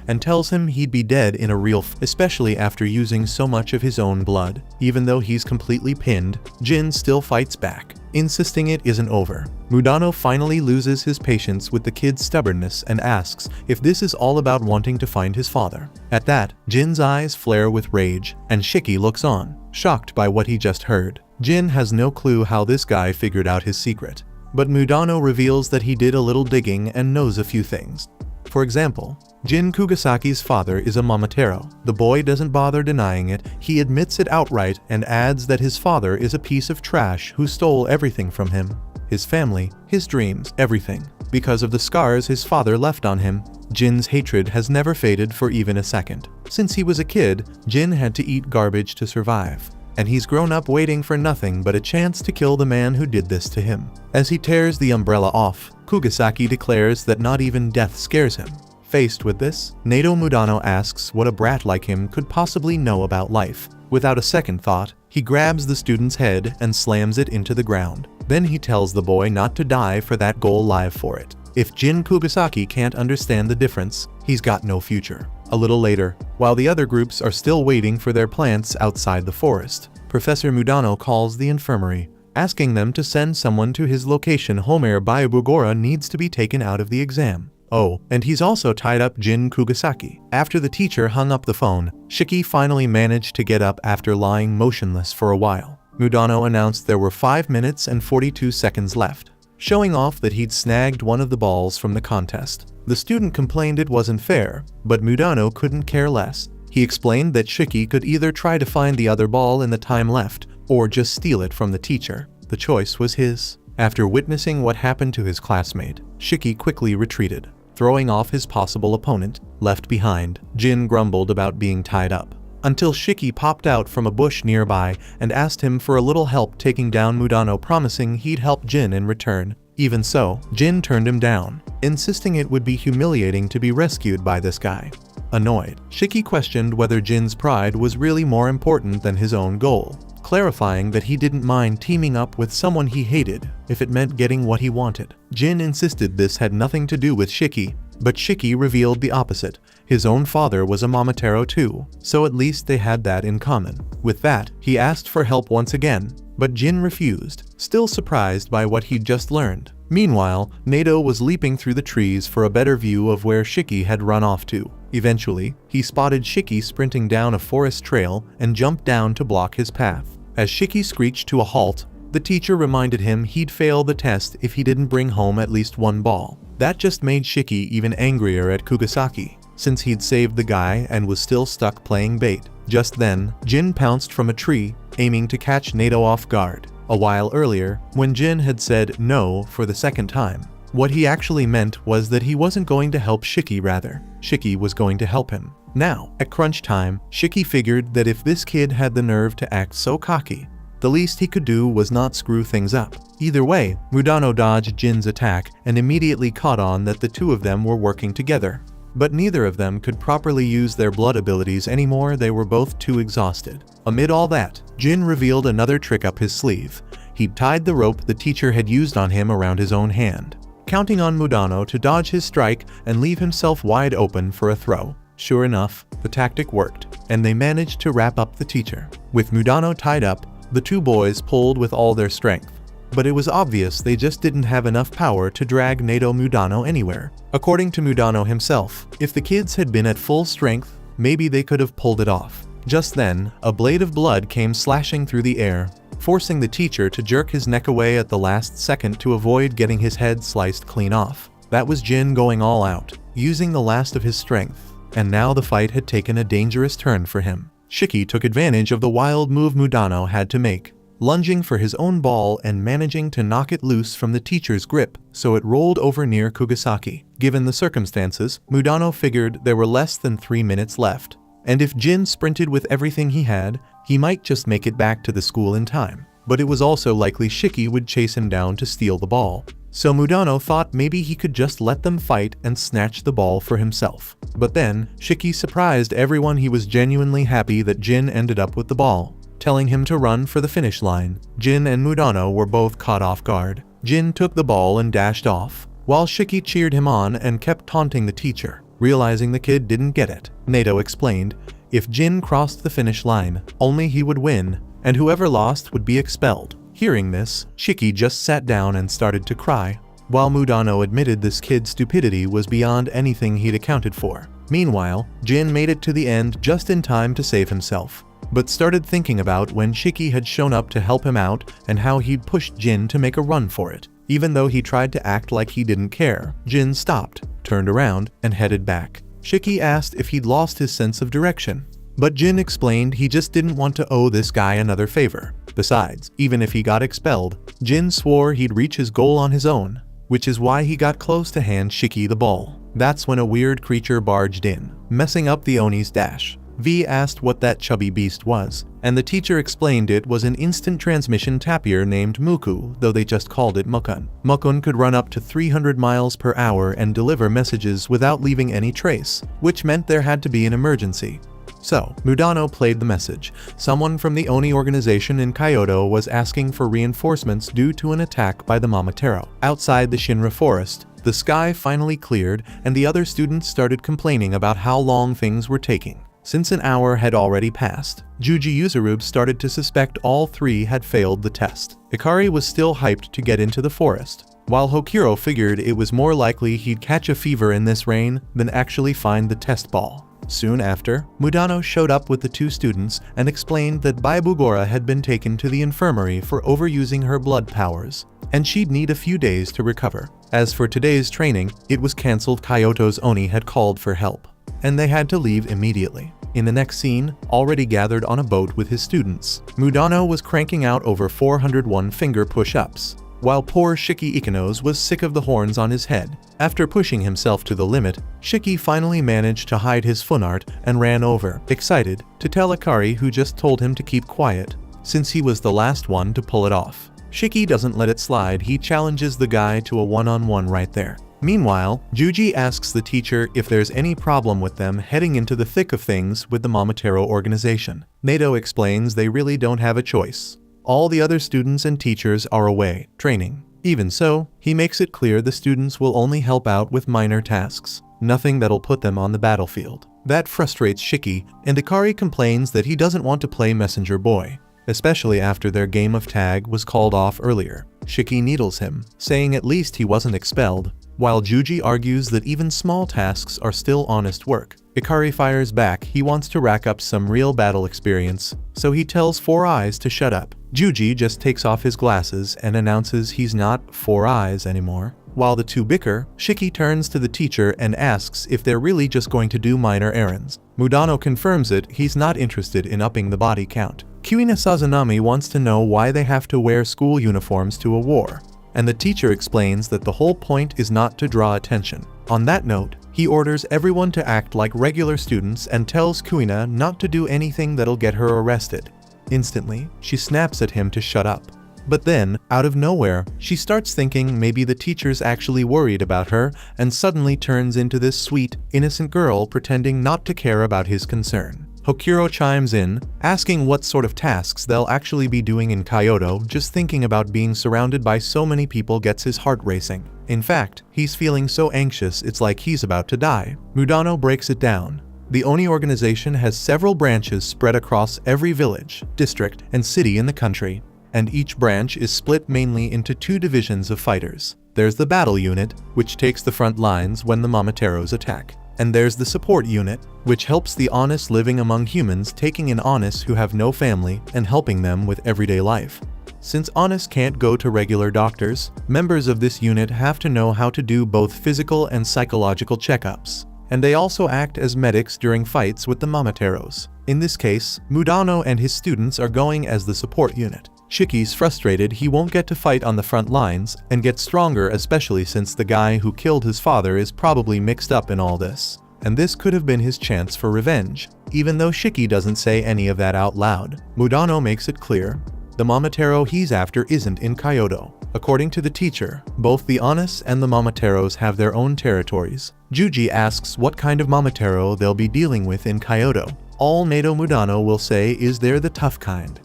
and tells him he'd be dead in a real fight, especially after using so much of his own blood. Even though he's completely pinned, Jin still fights back, insisting it isn't over. Mudano finally loses his patience with the kid's stubbornness and asks if this is all about wanting to find his father. At that, Jin's eyes flare with rage, and Shiki looks on, shocked by what he just heard. Jin has no clue how this guy figured out his secret, but Mudano reveals that he did a little digging and knows a few things. For example, Jin Kugasaki's father is a Momotaro. The boy doesn't bother denying it, he admits it outright and adds that his father is a piece of trash who stole everything from him. His family, his dreams, everything. Because of the scars his father left on him, Jin's hatred has never faded for even a second. Since he was a kid, Jin had to eat garbage to survive, and he's grown up waiting for nothing but a chance to kill the man who did this to him. As he tears the umbrella off, Kugasaki declares that not even death scares him. Faced with this, Nato Mudano asks what a brat like him could possibly know about life. Without a second thought, he grabs the student's head and slams it into the ground. Then he tells the boy not to die for that goal, live for it. If Jin Kugasaki can't understand the difference, he's got no future. A little later, while the other groups are still waiting for their plants outside the forest, Professor Mudano calls the infirmary, asking them to send someone to his location. Homer Bayabugora needs to be taken out of the exam. Oh, and he's also tied up Jin Kugasaki. After the teacher hung up the phone, Shiki finally managed to get up after lying motionless for a while. Mudano announced there were 5 minutes and 42 seconds left, showing off that he'd snagged one of the balls from the contest. The student complained it wasn't fair, but Mudano couldn't care less. He explained that Shiki could either try to find the other ball in the time left, or just steal it from the teacher. The choice was his. After witnessing what happened to his classmate, Shiki quickly retreated, throwing off his possible opponent. Left behind, Jin grumbled about being tied up, until Shiki popped out from a bush nearby and asked him for a little help taking down Mudano, promising he'd help Jin in return. Even so, Jin turned him down, insisting it would be humiliating to be rescued by this guy. Annoyed, Shiki questioned whether Jin's pride was really more important than his own goal, clarifying that he didn't mind teaming up with someone he hated if it meant getting what he wanted. Jin insisted this had nothing to do with Shiki, but Shiki revealed the opposite. His own father was a Momotaro too, so at least they had that in common. With that, he asked for help once again, but Jin refused, still surprised by what he'd just learned. Meanwhile, Nato was leaping through the trees for a better view of where Shiki had run off to. Eventually, he spotted Shiki sprinting down a forest trail and jumped down to block his path. As Shiki screeched to a halt, the teacher reminded him he'd fail the test if he didn't bring home at least one ball. That just made Shiki even angrier at Kugasaki, since he'd saved the guy and was still stuck playing bait. Just then, Jin pounced from a tree, aiming to catch Nato off guard. A while earlier, when Jin had said no for the second time, what he actually meant was that he wasn't going to help Shiki, rather, Shiki was going to help him. Now, at crunch time, Shiki figured that if this kid had the nerve to act so cocky, the least he could do was not screw things up. Either way, Mudano dodged Jin's attack and immediately caught on that the two of them were working together. But neither of them could properly use their blood abilities anymore, they were both too exhausted. Amid all that, Jin revealed another trick up his sleeve. He'd tied the rope the teacher had used on him around his own hand, counting on Mudano to dodge his strike and leave himself wide open for a throw. Sure enough, the tactic worked, and they managed to wrap up the teacher. With Mudano tied up, the two boys pulled with all their strength. But it was obvious they just didn't have enough power to drag Nato Mudano anywhere. According to Mudano himself, if the kids had been at full strength, maybe they could have pulled it off. Just then, a blade of blood came slashing through the air, forcing the teacher to jerk his neck away at the last second to avoid getting his head sliced clean off. That was Jin going all out, using the last of his strength, and now the fight had taken a dangerous turn for him. Shiki took advantage of the wild move Mudano had to make, lunging for his own ball and managing to knock it loose from the teacher's grip so it rolled over near Kugasaki. Given the circumstances, Mudano figured there were less than 3 minutes left, and if Jin sprinted with everything he had, he might just make it back to the school in time. But it was also likely Shiki would chase him down to steal the ball. So Mudano thought maybe he could just let them fight and snatch the ball for himself. But then, Shiki surprised everyone. He was genuinely happy that Jin ended up with the ball, telling him to run for the finish line. Jin and Mudano were both caught off guard. Jin took the ball and dashed off, while Shiki cheered him on and kept taunting the teacher. Realizing the kid didn't get it, Nato explained, if Jin crossed the finish line, only he would win, and whoever lost would be expelled. Hearing this, Shiki just sat down and started to cry, while Mudano admitted this kid's stupidity was beyond anything he'd accounted for. Meanwhile, Jin made it to the end just in time to save himself, but started thinking about when Shiki had shown up to help him out and how he'd pushed Jin to make a run for it. Even though he tried to act like he didn't care, Jin stopped, turned around, and headed back. Shiki asked if he'd lost his sense of direction, but Jin explained he just didn't want to owe this guy another favor. Besides, even if he got expelled, Jin swore he'd reach his goal on his own, which is why he got close to hand Shiki the ball. That's when a weird creature barged in, messing up the Oni's dash. V asked what that chubby beast was, and the teacher explained it was an instant transmission tapir named Muku, though they just called it Mukun. Mukun could run up to 300 miles per hour and deliver messages without leaving any trace, which meant there had to be an emergency. So, Mudano played the message. Someone from the Oni organization in Kyoto was asking for reinforcements due to an attack by the Momotaro. Outside the Shinra forest, The sky finally cleared, and the other students started complaining about how long things were taking. Since an hour had already passed, Juji Yuzurube started to suspect all three had failed the test. Ikari was still hyped to get into the forest, while Hokuro figured it was more likely he'd catch a fever in this rain than actually find the test ball. Soon after, Mudano showed up with the two students and explained that Baibugora had been taken to the infirmary for overusing her blood powers, and she'd need a few days to recover. As for today's training, it was cancelled. Kyoto's Oni had called for help, and they had to leave immediately. In the next scene, already gathered on a boat with his students, Mudano was cranking out over 401 finger push-ups, while poor Shiki Ikanos was sick of the horns on his head. After pushing himself to the limit, Shiki finally managed to hide his funart and ran over, excited, to tell Ikari, who just told him to keep quiet, since he was the last one to pull it off. Shiki doesn't let it slide. He challenges the guy to a one-on-one right there. Meanwhile, Juji asks the teacher if there's any problem with them heading into the thick of things with the Momotaro organization. Nato explains they really don't have a choice. All the other students and teachers are away, training. Even so, he makes it clear the students will only help out with minor tasks, nothing that'll put them on the battlefield. That frustrates Shiki, and Ikari complains that he doesn't want to play messenger boy, especially after their game of tag was called off earlier. Shiki needles him, saying at least he wasn't expelled, while Juji argues that even small tasks are still honest work. Ikari fires back. He wants to rack up some real battle experience, so he tells Four Eyes to shut up. Juji just takes off his glasses and announces he's not Four Eyes anymore. While the two bicker, Shiki turns to the teacher and asks if they're really just going to do minor errands. Mudano confirms it. He's not interested in upping the body count. Kuina Sazanami wants to know why they have to wear school uniforms to a war, and the teacher explains that the whole point is not to draw attention. On that note, he orders everyone to act like regular students and tells Kuina not to do anything that'll get her arrested. Instantly, she snaps at him to shut up. But then, out of nowhere, she starts thinking maybe the teacher's actually worried about her and suddenly turns into this sweet, innocent girl pretending not to care about his concern. Hokuro chimes in, asking what sort of tasks they'll actually be doing in Kyoto. Just thinking about being surrounded by so many people gets his heart racing. In fact, he's feeling so anxious it's like he's about to die. Mudano breaks it down. The Oni organization has several branches spread across every village, district, and city in the country, and each branch is split mainly into two divisions of fighters. There's the battle unit, which takes the front lines when the Momotaros attack. And there's the support unit, which helps the honest living among humans, taking in honest who have no family and helping them with everyday life. Since honest can't go to regular doctors, members of this unit have to know how to do both physical and psychological checkups. And they also act as medics during fights with the Momotaros. In this case, Mudano and his students are going as the support unit. Shiki's frustrated he won't get to fight on the front lines and get stronger, especially since the guy who killed his father is probably mixed up in all this. And this could have been his chance for revenge, even though Shiki doesn't say any of that out loud. Mudano makes it clear the Momotaro he's after isn't in Kyoto. According to the teacher, both the Honest and the Momotaros have their own territories. Juji asks what kind of Momotaro they'll be dealing with in Kyoto. All Nato Mudano will say is they're the tough kind.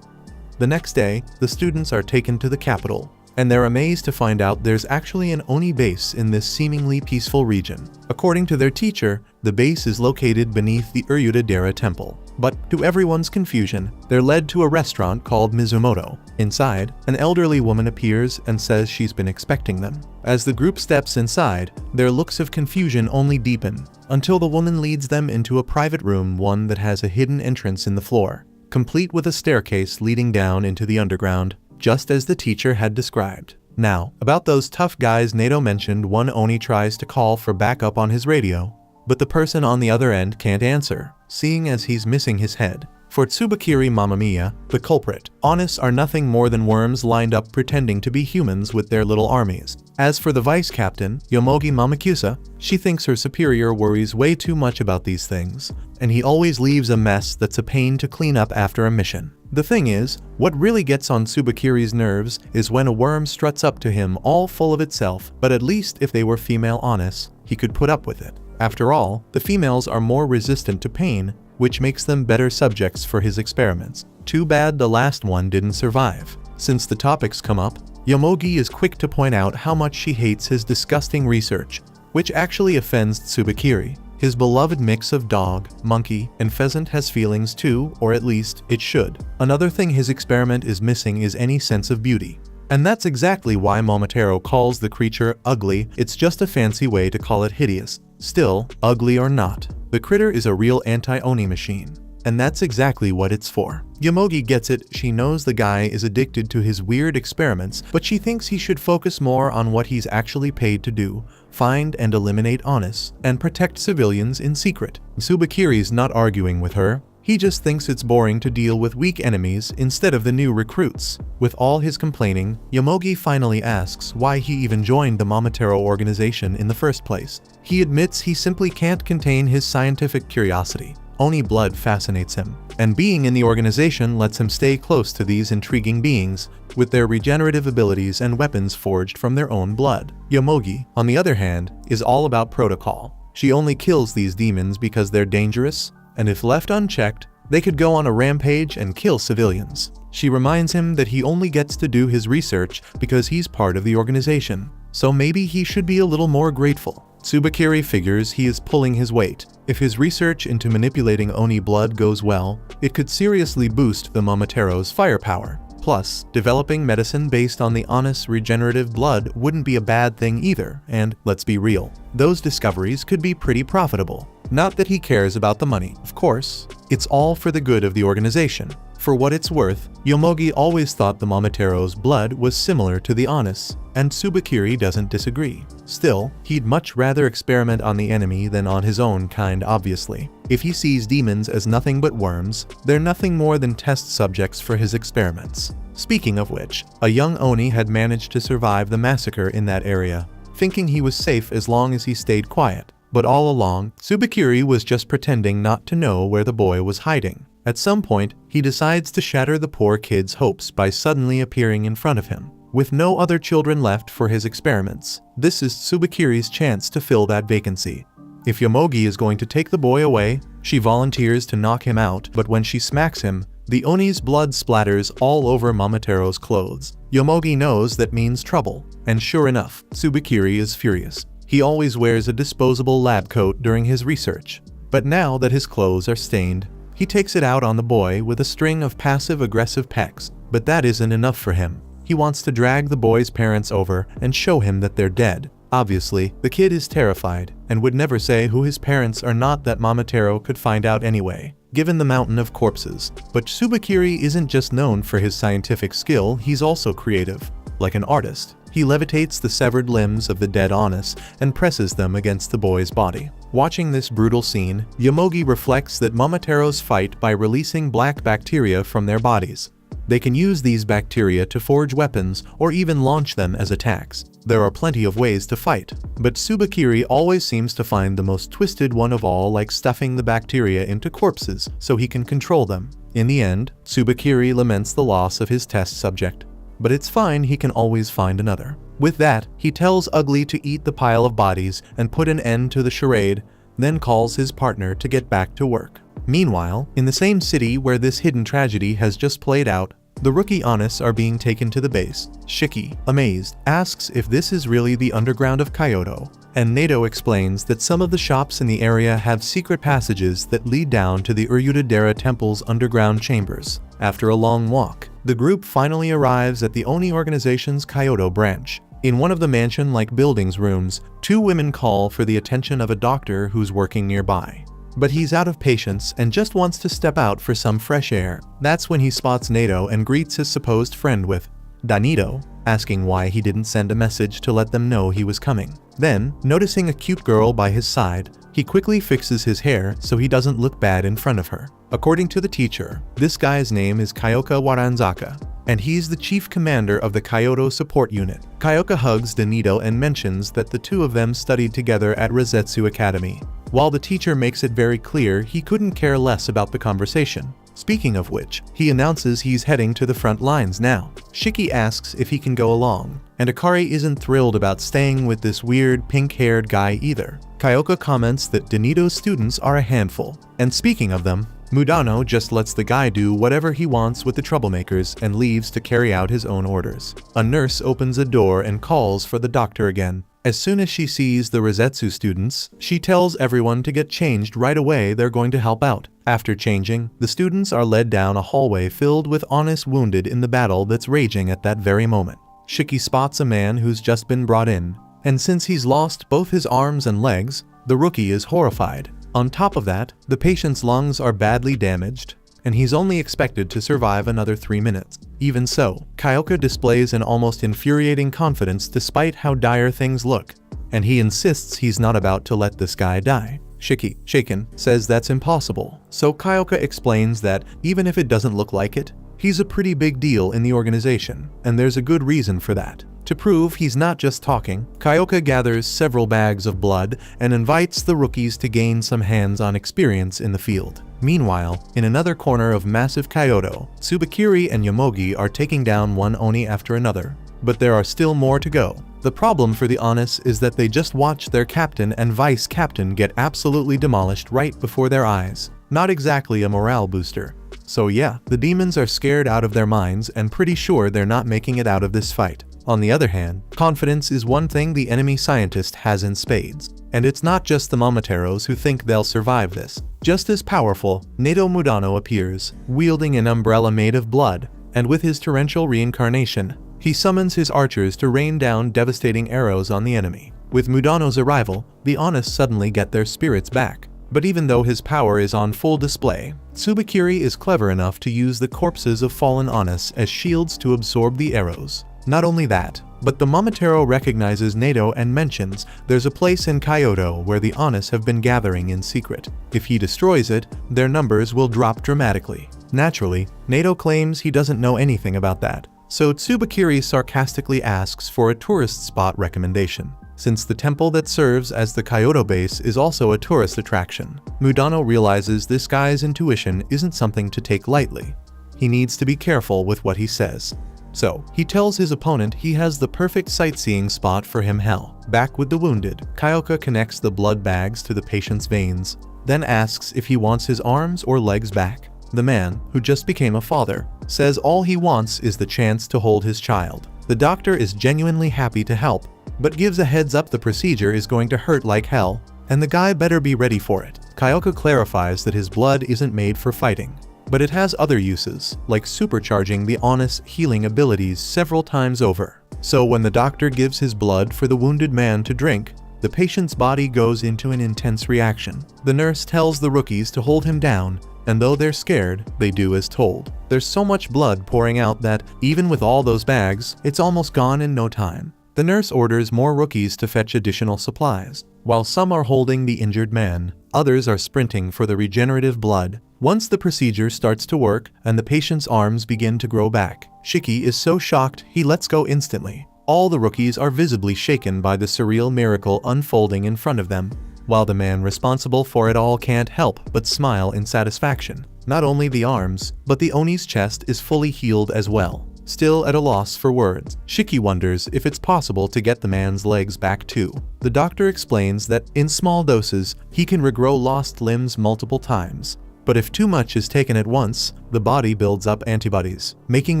The next day, the students are taken to the capital, and they're amazed to find out there's actually an Oni base in this seemingly peaceful region. According to their teacher, the base is located beneath the Uryuta-dera temple. But to everyone's confusion, they're led to a restaurant called Mizumoto. Inside, an elderly woman appears and says she's been expecting them. As the group steps inside, their looks of confusion only deepen, until the woman leads them into a private room, one that has a hidden entrance in the floor, complete with a staircase leading down into the underground, just as the teacher had described. Now, about those tough guys Nato mentioned, one Oni tries to call for backup on his radio, but the person on the other end can't answer, seeing as he's missing his head. For Tsubakiri Mamamiya, the culprit, Honest are nothing more than worms lined up pretending to be humans with their little armies. As for the vice captain, Yomogi Mamakusa, she thinks her superior worries way too much about these things, and he always leaves a mess that's a pain to clean up after a mission. The thing is, what really gets on Tsubakiri's nerves is when a worm struts up to him all full of itself, but at least if they were female Honest, he could put up with it. After all, the females are more resistant to pain, which makes them better subjects for his experiments. Too bad the last one didn't survive. Since the topics come up, Yomogi is quick to point out how much she hates his disgusting research, which actually offends Tsubakiri. His beloved mix of dog, monkey, and pheasant has feelings too, or at least, it should. Another thing his experiment is missing is any sense of beauty. And that's exactly why Momotaro calls the creature ugly. It's just a fancy way to call it hideous. Still, ugly or not, the critter is a real anti-Oni machine. And that's exactly what it's for. Yomogi gets it. She knows the guy is addicted to his weird experiments, but she thinks he should focus more on what he's actually paid to do: find and eliminate Onis, and protect civilians in secret. Tsubakiri's not arguing with her. He just thinks it's boring to deal with weak enemies instead of the new recruits. With all his complaining, Yomogi finally asks why he even joined the Momotaro organization in the first place. He admits he simply can't contain his scientific curiosity. Oni blood fascinates him, and being in the organization lets him stay close to these intriguing beings, with their regenerative abilities and weapons forged from their own blood. Yomogi, on the other hand, is all about protocol. She only kills these demons because they're dangerous, and if left unchecked, they could go on a rampage and kill civilians. She reminds him that he only gets to do his research because he's part of the organization, so maybe he should be a little more grateful. Tsubakiri figures he is pulling his weight. If his research into manipulating Oni blood goes well, it could seriously boost the Momotaro's firepower. Plus, developing medicine based on the Onis regenerative blood wouldn't be a bad thing either, and let's be real, those discoveries could be pretty profitable. Not that he cares about the money, of course. It's all for the good of the organization. For what it's worth, Yomogi always thought the Momotaro's blood was similar to the Onis, and Tsubakiri doesn't disagree. Still, he'd much rather experiment on the enemy than on his own kind, obviously. If he sees demons as nothing but worms, they're nothing more than test subjects for his experiments. Speaking of which, a young Oni had managed to survive the massacre in that area, thinking he was safe as long as he stayed quiet. But all along, Tsubakiri was just pretending not to know where the boy was hiding. At some point, he decides to shatter the poor kid's hopes by suddenly appearing in front of him. With no other children left for his experiments, this is Tsubakiri's chance to fill that vacancy. If Yomogi is going to take the boy away, she volunteers to knock him out, but when she smacks him, the Oni's blood splatters all over Momotaro's clothes. Yomogi knows that means trouble, and sure enough, Tsubakiri is furious. He always wears a disposable lab coat during his research, but now that his clothes are stained, he takes it out on the boy with a string of passive-aggressive pecks. But that isn't enough for him. He wants to drag the boy's parents over and show him that they're dead. Obviously, the kid is terrified and would never say who his parents are, not that Momotaro could find out anyway, given the mountain of corpses. But Tsubakiri isn't just known for his scientific skill, he's also creative. Like an artist, he levitates the severed limbs of the dead Onis and presses them against the boy's body. Watching this brutal scene, Yomogi reflects that Momotaros fight by releasing black bacteria from their bodies. They can use these bacteria to forge weapons or even launch them as attacks. There are plenty of ways to fight, but Tsubakiri always seems to find the most twisted one of all, like stuffing the bacteria into corpses so he can control them. In the end, Tsubakiri laments the loss of his test subject. But it's fine, he can always find another. With that, he tells Ugly to eat the pile of bodies and put an end to the charade, then calls his partner to get back to work. Meanwhile, in the same city where this hidden tragedy has just played out, the rookie Onis are being taken to the base. Shiki, amazed, asks if this is really the underground of Kyoto, and Nato explains that some of the shops in the area have secret passages that lead down to the Uryudadera Temple's underground chambers. After a long walk, the group finally arrives at the Oni organization's Kyoto branch. In one of the mansion-like building's rooms, two women call for the attention of a doctor who's working nearby. But he's out of patience and just wants to step out for some fresh air. That's when he spots Nato and greets his supposed friend with Danito, asking why he didn't send a message to let them know he was coming. Then, noticing a cute girl by his side, he quickly fixes his hair so he doesn't look bad in front of her. According to the teacher, this guy's name is Kyoka Waranzaka, and he's the chief commander of the Kyoto support unit. Kyoka hugs Danito and mentions that the two of them studied together at Rosetsu Academy, while the teacher makes it very clear he couldn't care less about the conversation. Speaking of which, he announces he's heading to the front lines now. Shiki asks if he can go along, and Akari isn't thrilled about staying with this weird pink-haired guy either. Kyoka comments that Danito's students are a handful, and speaking of them, Mudano just lets the guy do whatever he wants with the troublemakers and leaves to carry out his own orders. A nurse opens a door and calls for the doctor again. As soon as she sees the Rosetsu students, she tells everyone to get changed right away, they're going to help out. After changing, the students are led down a hallway filled with honest wounded in the battle that's raging at that very moment. Shiki spots a man who's just been brought in, and since he's lost both his arms and legs, the rookie is horrified. On top of that, the patient's lungs are badly damaged, and he's only expected to survive another 3 minutes. Even so, Kyoka displays an almost infuriating confidence despite how dire things look, and he insists he's not about to let this guy die. Shiki, shaken, says that's impossible, so Kyoka explains that even if it doesn't look like it, he's a pretty big deal in the organization, and there's a good reason for that. To prove he's not just talking, Kyoka gathers several bags of blood and invites the rookies to gain some hands-on experience in the field. Meanwhile, in another corner of massive Kyoto, Tsubakiri and Yomogi are taking down one Oni after another. But there are still more to go. The problem for the Honest is that they just watched their captain and vice-captain get absolutely demolished right before their eyes. Not exactly a morale booster. So yeah, the demons are scared out of their minds and pretty sure they're not making it out of this fight. On the other hand, confidence is one thing the enemy scientist has in spades. And it's not just the Momoteros who think they'll survive this. Just as powerful, Nato Mudano appears, wielding an umbrella made of blood, and with his torrential reincarnation, he summons his archers to rain down devastating arrows on the enemy. With Mudano's arrival, the Honest suddenly get their spirits back. But even though his power is on full display, Tsubakiri is clever enough to use the corpses of fallen Honest as shields to absorb the arrows. Not only that, but the Momotaro recognizes Nato and mentions there's a place in Kyoto where the Honest have been gathering in secret. If he destroys it, their numbers will drop dramatically. Naturally, Nato claims he doesn't know anything about that, so Tsubakiri sarcastically asks for a tourist spot recommendation. Since the temple that serves as the Kyoto base is also a tourist attraction, Mudano realizes this guy's intuition isn't something to take lightly. He needs to be careful with what he says. So, he tells his opponent he has the perfect sightseeing spot for him. Hell. Back with the wounded, Kyoka connects the blood bags to the patient's veins, then asks if he wants his arms or legs back. The man, who just became a father, says all he wants is the chance to hold his child. The doctor is genuinely happy to help, but gives a heads up the procedure is going to hurt like hell, and the guy better be ready for it. Kyoka clarifies that his blood isn't made for fighting, but it has other uses, like supercharging the Honest healing abilities several times over. So when the doctor gives his blood for the wounded man to drink, the patient's body goes into an intense reaction. The nurse tells the rookies to hold him down, and though they're scared, they do as told. There's so much blood pouring out that, even with all those bags, it's almost gone in no time. The nurse orders more rookies to fetch additional supplies. While some are holding the injured man, others are sprinting for the regenerative blood. Once the procedure starts to work and the patient's arms begin to grow back, Shiki is so shocked he lets go instantly. All the rookies are visibly shaken by the surreal miracle unfolding in front of them, while the man responsible for it all can't help but smile in satisfaction. Not only the arms, but the Oni's chest is fully healed as well. Still at a loss for words, Shiki wonders if it's possible to get the man's legs back too. The doctor explains that in small doses, he can regrow lost limbs multiple times. But if too much is taken at once, the body builds up antibodies, making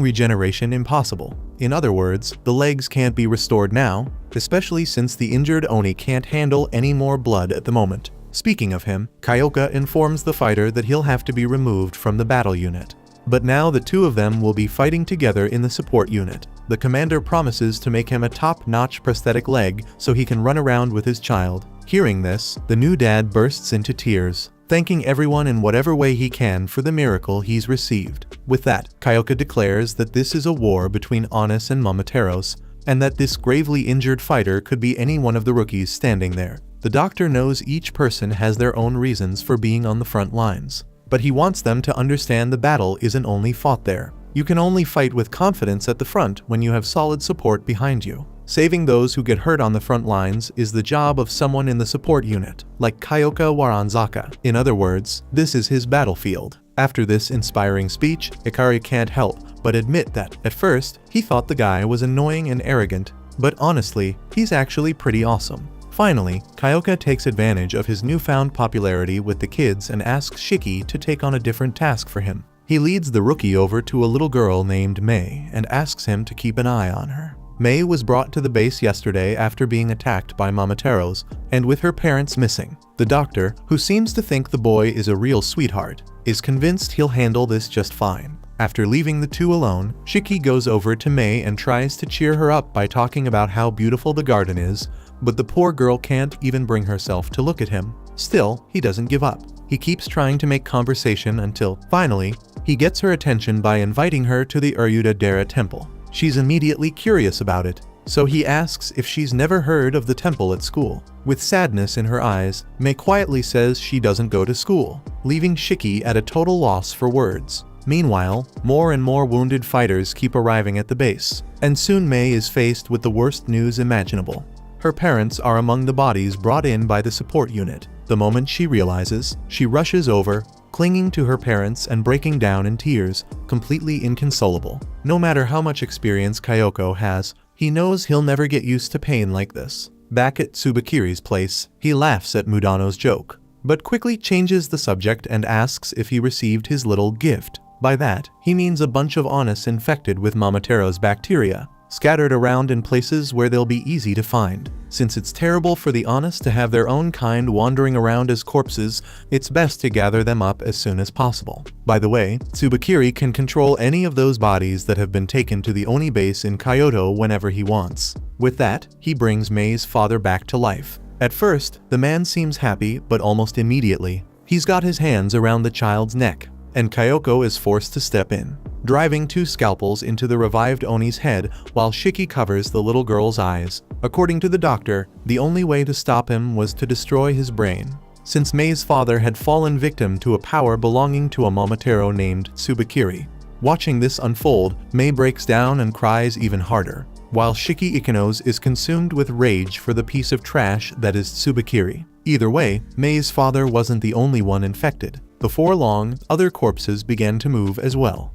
regeneration impossible. In other words, the legs can't be restored now, especially since the injured Oni can't handle any more blood at the moment. Speaking of him, Kyoka informs the fighter that he'll have to be removed from the battle unit. But now the two of them will be fighting together in the support unit. The commander promises to make him a top-notch prosthetic leg so he can run around with his child. Hearing this, the new dad bursts into tears, thanking everyone in whatever way he can for the miracle he's received. With that, Kyoka declares that this is a war between Honest and Momoteros, and that this gravely injured fighter could be any one of the rookies standing there. The doctor knows each person has their own reasons for being on the front lines, but he wants them to understand the battle isn't only fought there. You can only fight with confidence at the front when you have solid support behind you. Saving those who get hurt on the front lines is the job of someone in the support unit, like Kyoka Waranzaka. In other words, this is his battlefield. After this inspiring speech, Ikari can't help but admit that, at first, he thought the guy was annoying and arrogant, but honestly, he's actually pretty awesome. Finally, Kyoka takes advantage of his newfound popularity with the kids and asks Shiki to take on a different task for him. He leads the rookie over to a little girl named Mei and asks him to keep an eye on her. Mei was brought to the base yesterday after being attacked by Momotaros, and with her parents missing. The doctor, who seems to think the boy is a real sweetheart, is convinced he'll handle this just fine. After leaving the two alone, Shiki goes over to Mei and tries to cheer her up by talking about how beautiful the garden is, but the poor girl can't even bring herself to look at him. Still, he doesn't give up. He keeps trying to make conversation until, finally, he gets her attention by inviting her to the Uryuda Dera temple. She's immediately curious about it, so he asks if she's never heard of the temple at school. With sadness in her eyes, Mei quietly says she doesn't go to school, leaving Shiki at a total loss for words. Meanwhile, more and more wounded fighters keep arriving at the base, and soon Mei is faced with the worst news imaginable. Her parents are among the bodies brought in by the support unit. The moment she realizes, she rushes over, clinging to her parents and breaking down in tears, completely inconsolable. No matter how much experience Kyoka has, he knows he'll never get used to pain like this. Back at Tsubakiri's place, he laughs at Mudano's joke, but quickly changes the subject and asks if he received his little gift. By that, he means a bunch of Honest infected with Momotaro's bacteria, scattered around in places where they'll be easy to find. Since it's terrible for the Honest to have their own kind wandering around as corpses, it's best to gather them up as soon as possible. By the way, Tsubakiri can control any of those bodies that have been taken to the Oni base in Kyoto whenever he wants. With that, he brings Mei's father back to life. At first, the man seems happy, but almost immediately, he's got his hands around the child's neck, and Kyoka is forced to step in, driving two scalpels into the revived Oni's head while Shiki covers the little girl's eyes. According to the doctor, the only way to stop him was to destroy his brain, since Mei's father had fallen victim to a power belonging to a Momotaro named Tsubakiri. Watching this unfold, Mei breaks down and cries even harder, while Shiki Ikanos is consumed with rage for the piece of trash that is Tsubakiri. Either way, Mei's father wasn't the only one infected. Before long, other corpses began to move as well.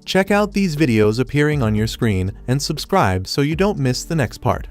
Check out these videos appearing on your screen and subscribe so you don't miss the next part.